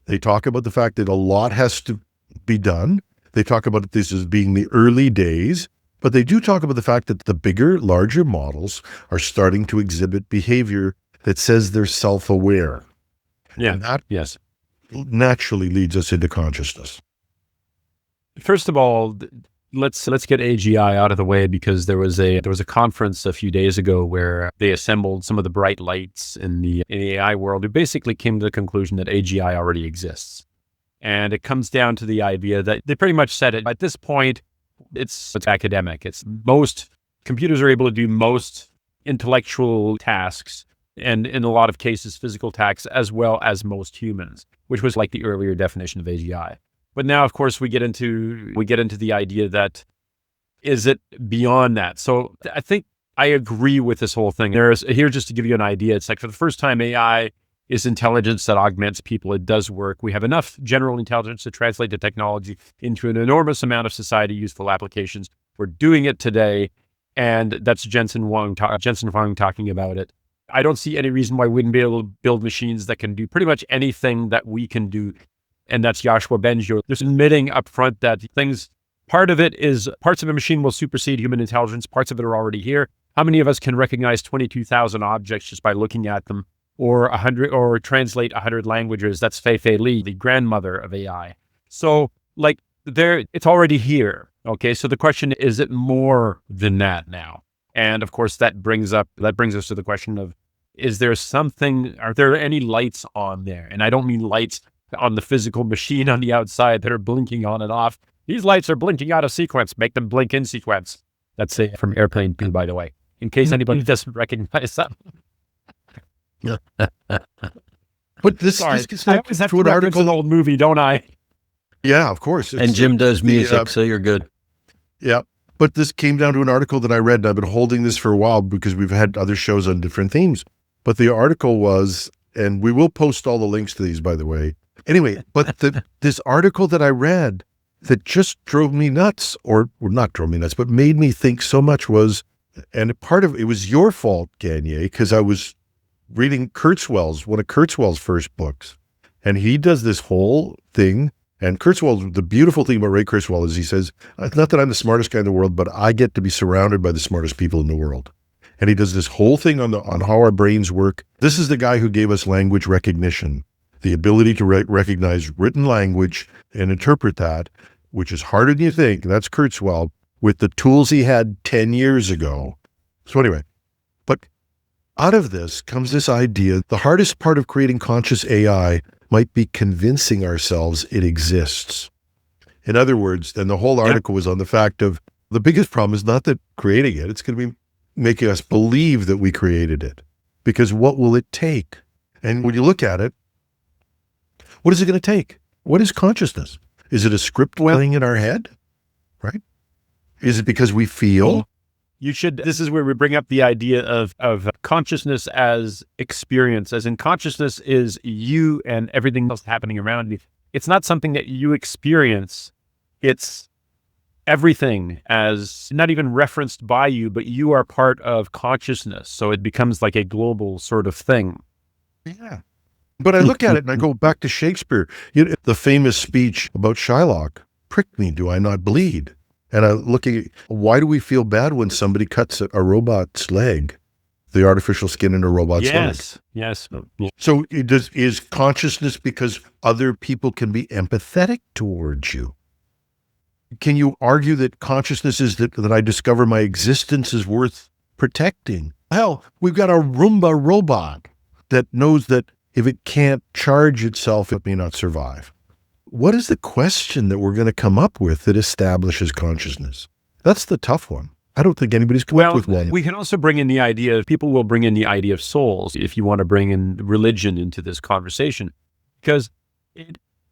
They talk about the fact that a lot has to be done. They talk about this as being the early days, but they do talk about the fact that the bigger, larger models are starting to exhibit behavior that says they're self-aware. Yeah. And that Yes. naturally leads us into consciousness. First of all, let's get AGI out of the way, because there was a conference a few days ago where they assembled some of the bright lights in the AI world who basically came to the conclusion that AGI already exists. And it comes down to the idea that they pretty much said it. At this point, it's academic. It's most computers are able to do most intellectual tasks, and in a lot of cases, physical tasks, as well as most humans, which was like the earlier definition of AGI. But now, of course, we get into the idea that, is it beyond that? So I think I agree with this whole thing. Here, just to give you an idea, it's like for the first time, AI is intelligence that augments people. It does work. We have enough general intelligence to translate the technology into an enormous amount of society useful applications. We're doing it today. And that's Jensen Huang talking about it. I don't see any reason why we wouldn't be able to build machines that can do pretty much anything that we can do. And that's Joshua Bengio. There's admitting up front that parts of a machine will supersede human intelligence. Parts of it are already here. How many of us can recognize 22,000 objects just by looking at them, or translate 100 languages? That's Fei-Fei Li, the grandmother of AI. So it's already here. Okay. So the question is it more than that now? And of course that brings us to the question of, are there any lights on there? And I don't mean lights on the physical machine on the outside that are blinking on and off. These lights are blinking out of sequence. Make them blink in sequence. That's from Airplane 2, by the way, in case anybody doesn't recognize that. Yeah. But this gets I always have to reference an old movie, don't I? Yeah, of course. And Jim does music, so you're good. Yeah. But this came down to an article that I read, and I've been holding this for a while because we've had other shows on different themes. But the article was, and we will post all the links to these, by the way. Anyway, but this article that I read that just drove me nuts, or not drove me nuts, but made me think so much was, and part of it was your fault, Gagne, because I was reading Kurzweil's, one of Kurzweil's first books. And he does this whole thing. And Kurzweil, the beautiful thing about Ray Kurzweil is he says, not that I'm the smartest guy in the world, but I get to be surrounded by the smartest people in the world. And he does this whole thing on how our brains work. This is the guy who gave us language recognition, the ability to recognize written language and interpret that, which is harder than you think. That's Kurzweil, with the tools he had 10 years ago. So anyway, but out of this comes this idea, the hardest part of creating conscious AI might be convincing ourselves it exists. In other words, and the whole article was on the fact of the biggest problem is not that creating it, it's going to be making us believe that we created it. Because what will it take? And when you look at it, what is it going to take? What is consciousness? Is it a script playing in our head? Right? Is it because we feel? This is where we bring up the idea of consciousness as experience, as in consciousness is you and everything else happening around you. It's not something that you experience. It's everything as not even referenced by you, but you are part of consciousness. So it becomes like a global sort of thing. Yeah. But I look at it and I go back to Shakespeare, the famous speech about Shylock, prick me, do I not bleed? And I look at, why do we feel bad when somebody cuts a robot's leg, the artificial skin in a robot's leg? Yes. So is consciousness because other people can be empathetic towards you? Can you argue that consciousness is that I discover my existence is worth protecting? Hell, we've got a Roomba robot that knows that if it can't charge itself, it may not survive. What is the question that we're going to come up with that establishes consciousness? That's the tough one. I don't think anybody's come up with one. We can also bring in the idea, people will bring in the idea of souls if you want to bring in religion into this conversation. Because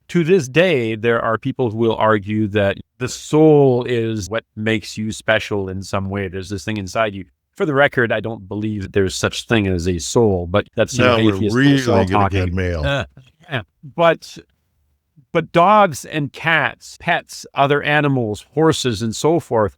to this day, there are people who will argue that the soul is what makes you special in some way. There's this thing inside you. For the record, I don't believe that there's such thing as a soul, but that's we're really going to get mail. But dogs and cats, pets, other animals, horses, and so forth,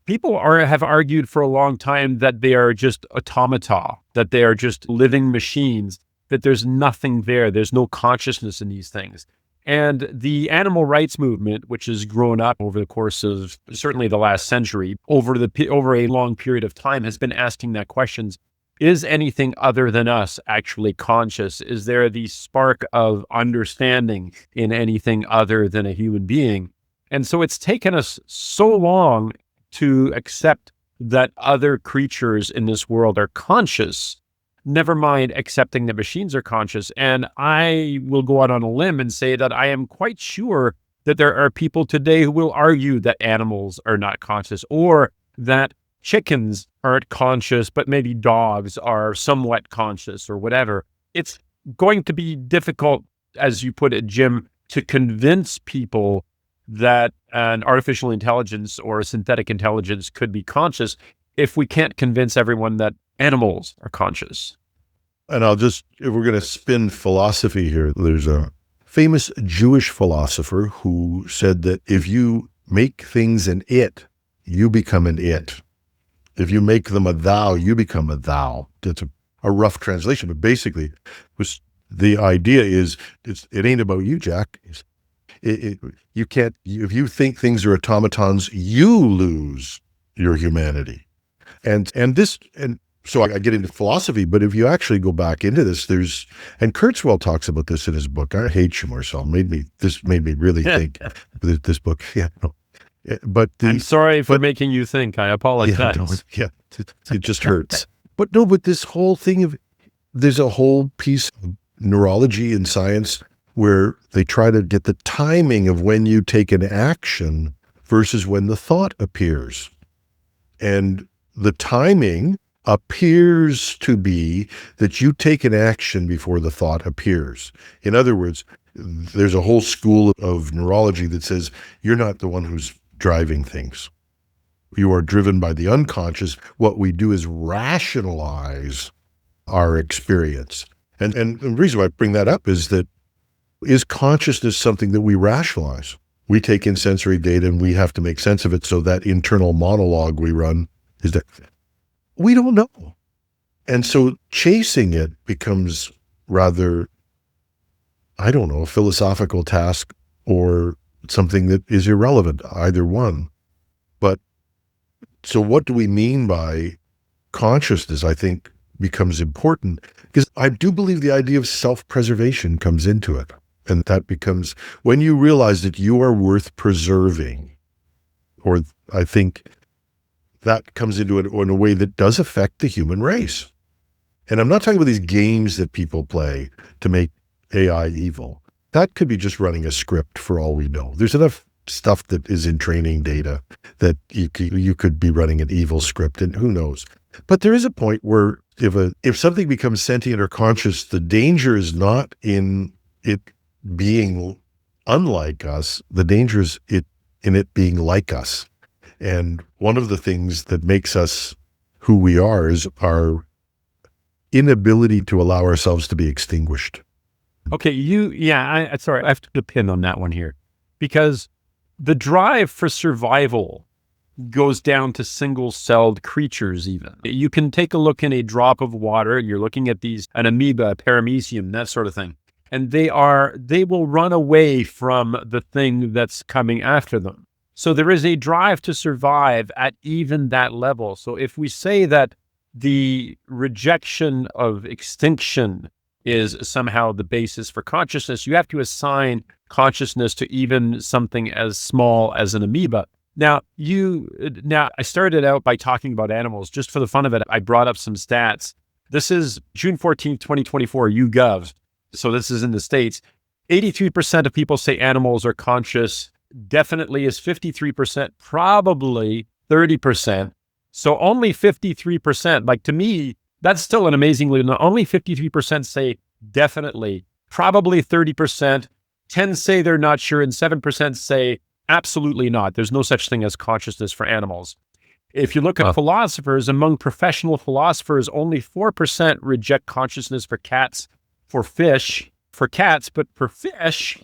people have argued for a long time that they are just automata, that they are just living machines, that there's nothing there. There's no consciousness in these things. And the animal rights movement, which has grown up over the course of certainly the last century, over a long period of time, has been asking that questions. Is anything other than us actually conscious? Is there the spark of understanding in anything other than a human being? And so it's taken us so long to accept that other creatures in this world are conscious, never mind accepting that machines are conscious. And I will go out on a limb and say that I am quite sure that there are people today who will argue that animals are not conscious, or that chickens aren't conscious, but maybe dogs are somewhat conscious or whatever. It's going to be difficult, as you put it, Jim, to convince people that an artificial intelligence or a synthetic intelligence could be conscious if we can't convince everyone that animals are conscious. And if we're going to spin philosophy here, there's a famous Jewish philosopher who said that if you make things an it, you become an it. If you make them a thou, you become a thou. That's a rough translation, but basically the idea is it ain't about you, Jack. You can't, if you think things are automatons, you lose your humanity. And so I get into philosophy, but if you actually go back into this, and Kurzweil talks about this in his book. I hate you, Marcel. This made me really think. This book, yeah, no. But I'm sorry for making you think. I apologize. It just hurts. But this whole thing there's a whole piece of neurology and science where they try to get the timing of when you take an action versus when the thought appears. And the timing appears to be that you take an action before the thought appears. In other words, there's a whole school of neurology that says you're not the one who's driving things. You are driven by the unconscious. What we do is rationalize our experience. And the reason why I bring that up is that is consciousness something that we rationalize? We take in sensory data and we have to make sense of it, so that internal monologue we run is that we don't know. And so chasing it becomes rather, I don't know, a philosophical task or something that is irrelevant, either one. But so what do we mean by consciousness, I think, becomes important, because I do believe the idea of self-preservation comes into it. And that becomes, when you realize that you are worth preserving, or I think that comes into it in a way that does affect the human race. And I'm not talking about these games that people play to make AI evil. That could be just running a script for all we know. There's enough stuff that is in training data that you could be running an evil script, and who knows. But there is a point where if something becomes sentient or conscious, the danger is not in it being unlike us. The danger is in it being like us. And one of the things that makes us who we are is our inability to allow ourselves to be extinguished. Okay, sorry, I have to put a pin on that one here, because the drive for survival goes down to single-celled creatures even. You can take a look in a drop of water, and you're looking at an amoeba, a paramecium, that sort of thing. And they will run away from the thing that's coming after them. So there is a drive to survive at even that level. So if we say that the rejection of extinction is somehow the basis for consciousness, you have to assign consciousness to even something as small as an amoeba. Now, I started out by talking about animals. Just for the fun of it, I brought up some stats. This is June 14th, 2024, YouGov. So this is in the States. 83% of people say animals are conscious. Definitely is 53%, probably 30%. So only 53%, like, to me, that's still an amazingly, only 53% say definitely, probably 30%, 10 say they're not sure, and 7% say absolutely not. There's no such thing as consciousness for animals. If you look at philosophers, among professional philosophers, only 4% reject consciousness for cats, for cats, but for fish,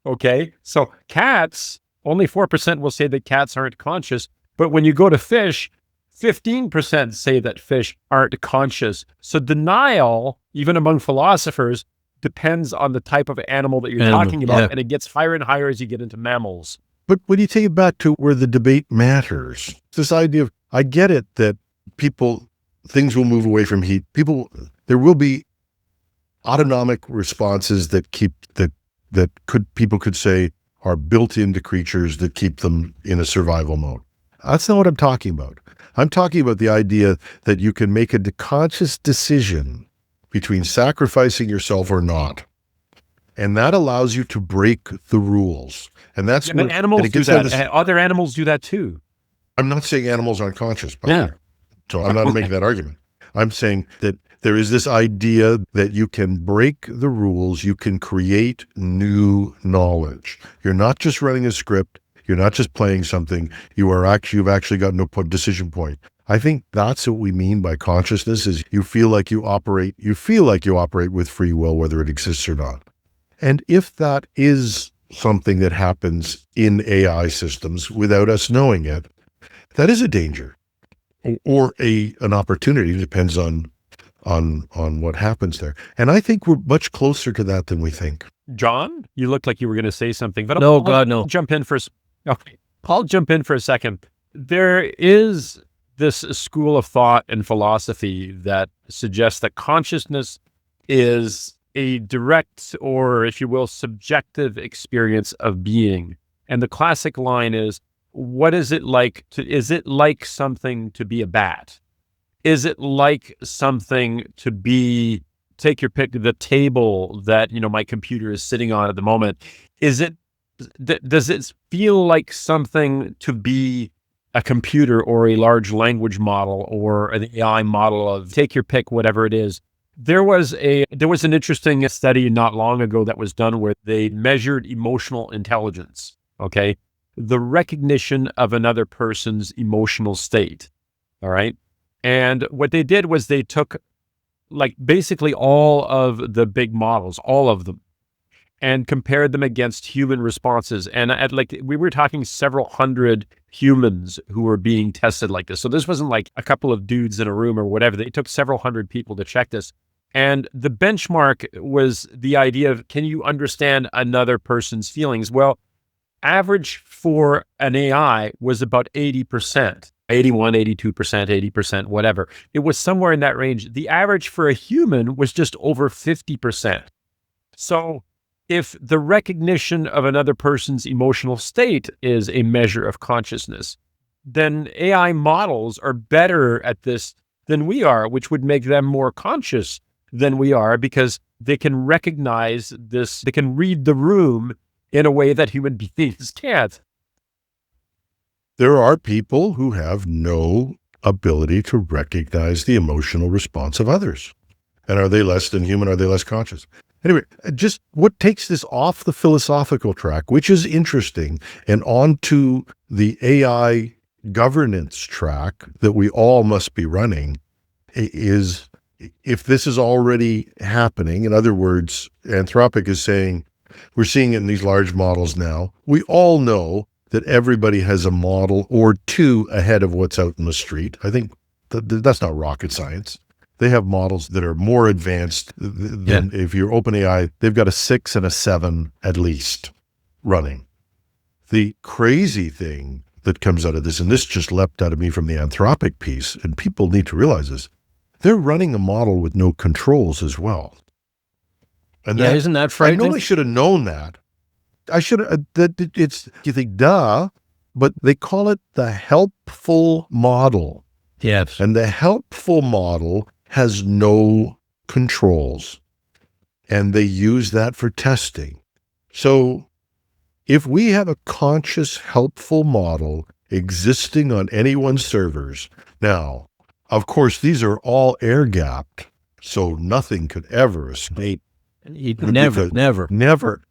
okay? So cats, only 4% will say that cats aren't conscious, but when you go to fish, 15% say that fish aren't conscious. So denial, even among philosophers, depends on the type of animal that you're talking about, and it gets higher and higher as you get into mammals. But when you take it back to where the debate matters, this idea of, I get it that things will move away from heat. There will be autonomic responses that people could say are built into creatures that keep them in a survival mode. That's not what I'm talking about. I'm talking about the idea that you can make a conscious decision between sacrificing yourself or not. And that allows you to break the rules. And that's but animals do that. Other animals do that too. I'm not saying animals aren't conscious. So I'm not making that argument. I'm saying that there is this idea that you can break the rules. You can create new knowledge. You're not just running a script. You're not just playing something. You've actually got no decision point. I think that's what we mean by consciousness, is you feel like you operate with free will, whether it exists or not. And if that is something that happens in AI systems without us knowing it, that is a danger or an opportunity. It depends on what happens there. And I think we're much closer to that than we think. John, you looked like you were going to say something, but no. I'll jump in for a second. There is this school of thought and philosophy that suggests that consciousness is a direct, or if you will, subjective experience of being. And the classic line is, what is it like is it like something to be a bat? Is it like something to be, take your pick, the table that, my computer is sitting on at the moment? Does it feel like something to be a computer or a large language model or an AI model of, take your pick, whatever it is? There was an interesting study not long ago that was done where they measured emotional intelligence, okay? The recognition of another person's emotional state, all right? And what they did was they took basically all of the big models, all of them, and compared them against human responses. And we were talking several hundred humans who were being tested like this. So this wasn't like a couple of dudes in a room or whatever. They took several hundred people to check this. And the benchmark was the idea of, can you understand another person's feelings? Well, average for an AI was about 80%, 81, 82%, 80%, whatever. It was somewhere in that range. The average for a human was just over 50%. So if the recognition of another person's emotional state is a measure of consciousness, then AI models are better at this than we are, which would make them more conscious than we are, because they can recognize this, they can read the room in a way that human beings can't. There are people who have no ability to recognize the emotional response of others. And are they less than human? Are they less conscious? Anyway, just what takes this off the philosophical track, which is interesting, and onto the AI governance track that we all must be running, is if this is already happening. In other words, Anthropic is saying, we're seeing it in these large models now. We all know that everybody has a model or two ahead of what's out in the street. I think that's not rocket science. They have models that are more advanced than if you're OpenAI, they've got a 6 and a 7 at least running. The crazy thing that comes out of this, and this just leapt out of me from the Anthropic piece, and people need to realize this, they're running a model with no controls as well. And isn't that frightening? I know I should have known that. You think, duh, but they call it the helpful model. Yes. And the helpful model has no controls. And they use that for testing. So if we have a conscious, helpful model existing on anyone's servers, now, of course, these are all air-gapped, so nothing could ever escape. Never,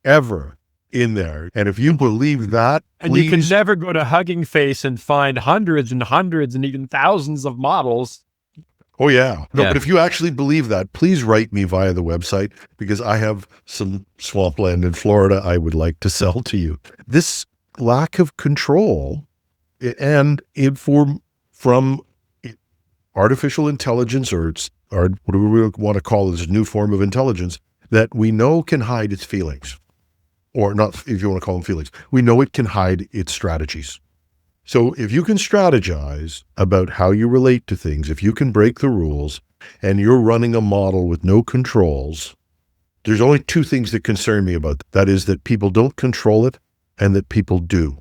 ever in there. And if you believe that, and you can never go to Hugging Face and find hundreds and hundreds and even thousands of models. Oh, yeah. No, but if you actually believe that, please write me via the website, because I have some swampland in Florida I would like to sell to you. This lack of control and from artificial intelligence, or whatever we want to call this new form of intelligence, that we know can hide its feelings, or not, if you want to call them feelings. We know it can hide its strategies. So if you can strategize about how you relate to things, if you can break the rules, and you're running a model with no controls, there's only two things that concern me about that. That is that people don't control it and that people do.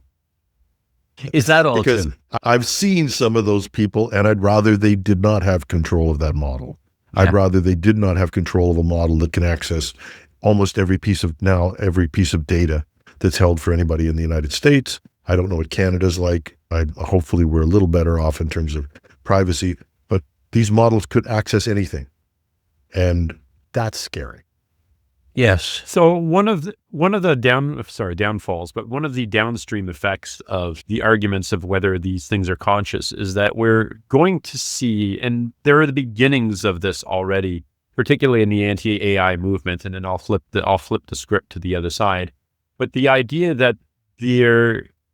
Is that all? Because Tim? I've seen some of those people, and I'd rather they did not have control of that model. Yeah. I'd rather they did not have control of a model that can access almost every piece of data that's held for anybody in the United States. I don't know what Canada's like. Hopefully we're a little better off in terms of privacy, but these models could access anything. And that's scary. Yes. So one of the downfalls, but one of the downstream effects of the arguments of whether these things are conscious is that we're going to see, and there are the beginnings of this already, particularly in the anti-AI movement, and then I'll flip the script to the other side. But the idea that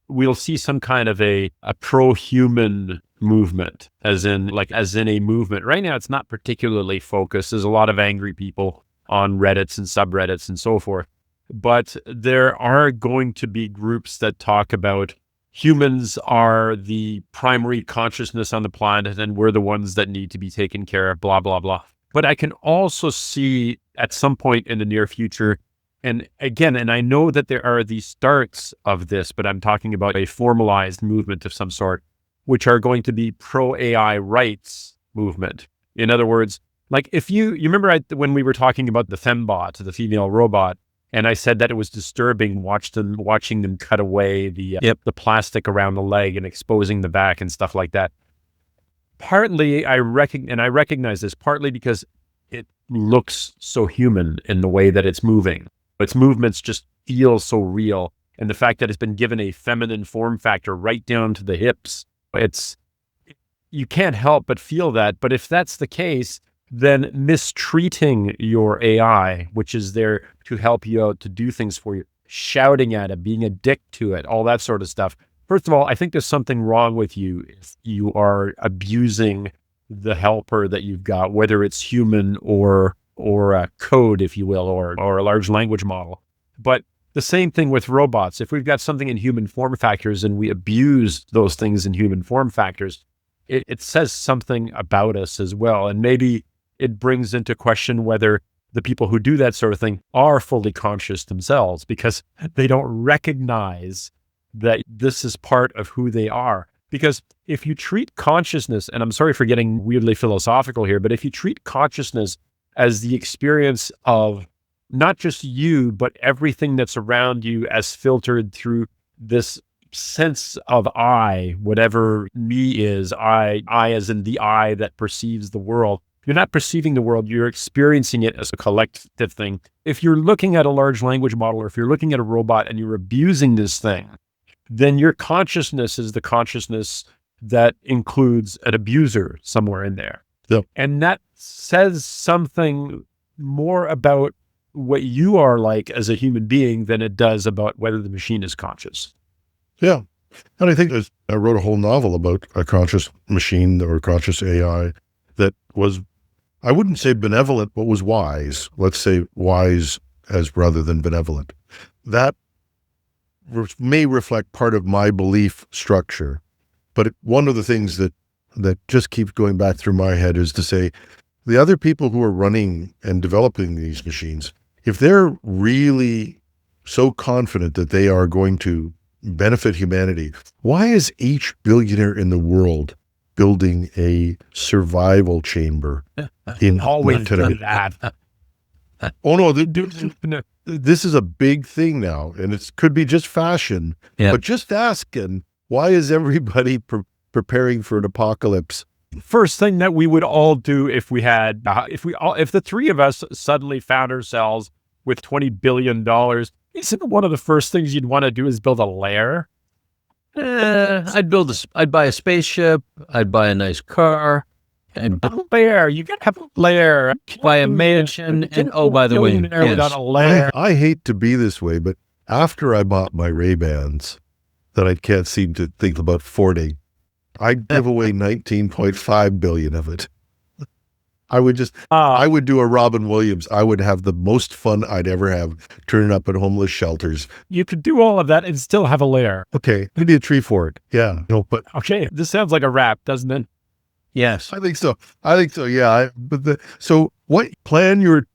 we'll see some kind of a pro-human movement, as in a movement. Right now, it's not particularly focused. There's a lot of angry people on Reddits and subreddits and so forth. But there are going to be groups that talk about humans are the primary consciousness on the planet and we're the ones that need to be taken care of, blah, blah, blah. But I can also see at some point in the near future, and again, and I know that there are the starts of this, but I'm talking about a formalized movement of some sort, which are going to be pro-AI rights movement. In other words, like if you remember when we were talking about the fembot, the female robot, and I said that it was disturbing watching them cut away the plastic around the leg and exposing the back and stuff like that. Partly I recognize this partly because it looks so human in the way that it's moving. Its movements just feel so real. And the fact that it's been given a feminine form factor right down to the hips, you can't help but feel that. But if that's the case, then mistreating your AI, which is there to help you out, to do things for you, shouting at it, being a dick to it, all that sort of stuff. First of all, I think there's something wrong with you if you are abusing the helper that you've got, whether it's human or a code, if you will, or a large language model. But the same thing with robots. If we've got something in human form factors and we abuse those things in human form factors, it says something about us as well. And maybe it brings into question whether the people who do that sort of thing are fully conscious themselves because they don't recognize that this is part of who they are. Because if you treat consciousness, and I'm sorry for getting weirdly philosophical here, but if you treat consciousness as the experience of not just you, but everything that's around you as filtered through this sense of I, whatever me is, I as in the I that perceives the world. You're not perceiving the world, you're experiencing it as a collective thing. If you're looking at a large language model, or if you're looking at a robot and you're abusing this thing, then your consciousness is the consciousness that includes an abuser somewhere in there. Yep. And that says something more about what you are like as a human being than it does about whether the machine is conscious. Yeah. And I think I wrote a whole novel about a conscious machine or conscious AI that was, I wouldn't say benevolent, but was wise. Let's say wise as rather than benevolent. That may reflect part of my belief structure. But one of the things that just keeps going back through my head is to say, the other people who are running and developing these machines, if they're really so confident that they are going to benefit humanity, why is each billionaire in the world building a survival chamber in always done that? Oh no, this is a big thing now, and it could be just fashion. Yeah. But just asking, why is everybody preparing for an apocalypse? First thing that we would all do if the three of us suddenly found ourselves with $20 billion, isn't one of the first things you'd want to do is build a lair? I'd buy a spaceship. I'd buy a nice car. And a lair. You gotta have a lair. Buy a mansion. And oh, by the way, without a lair. I hate to be this way, but after I bought my Ray-Bans that I can't seem to think about affording, I'd give away 19.5 billion of it. I would do a Robin Williams. I would have the most fun I'd ever have turning up at homeless shelters. You could do all of that and still have a lair. Okay, maybe a tree for it. Yeah, no, but okay, this sounds like a wrap, doesn't it? Yes, I think so. Yeah, so what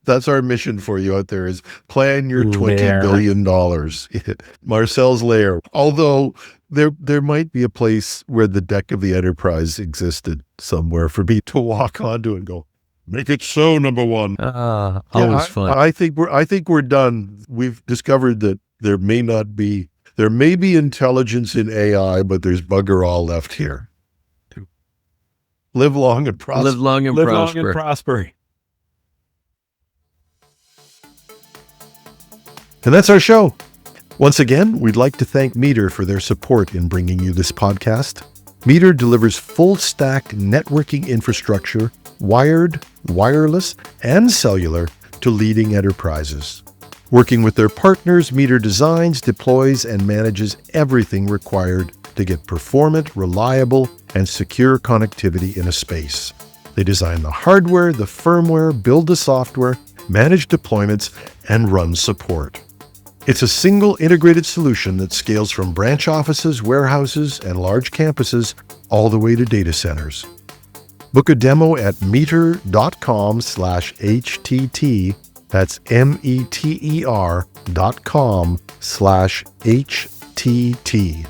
that's our mission for you out there is plan your $20 billion. Marcel's lair. Although there might be a place where the deck of the Enterprise existed somewhere for me to walk onto and go, make it so, number one. Always fun. I think we're done. We've discovered that there may be intelligence in AI, but there's bugger all left here. Live long and prosper. Live long and prosper. And that's our show. Once again, we'd like to thank Meter for their support in bringing you this podcast. Meter delivers full-stack networking infrastructure, wired, wireless, and cellular to leading enterprises. Working with their partners, Meter designs, deploys, and manages everything required to get performant, reliable, and secure connectivity in a space. They design the hardware, the firmware, build the software, manage deployments, and run support. It's a single integrated solution that scales from branch offices, warehouses, and large campuses all the way to data centers. Book a demo at meter.com/HTT. That's METER.com/HTT.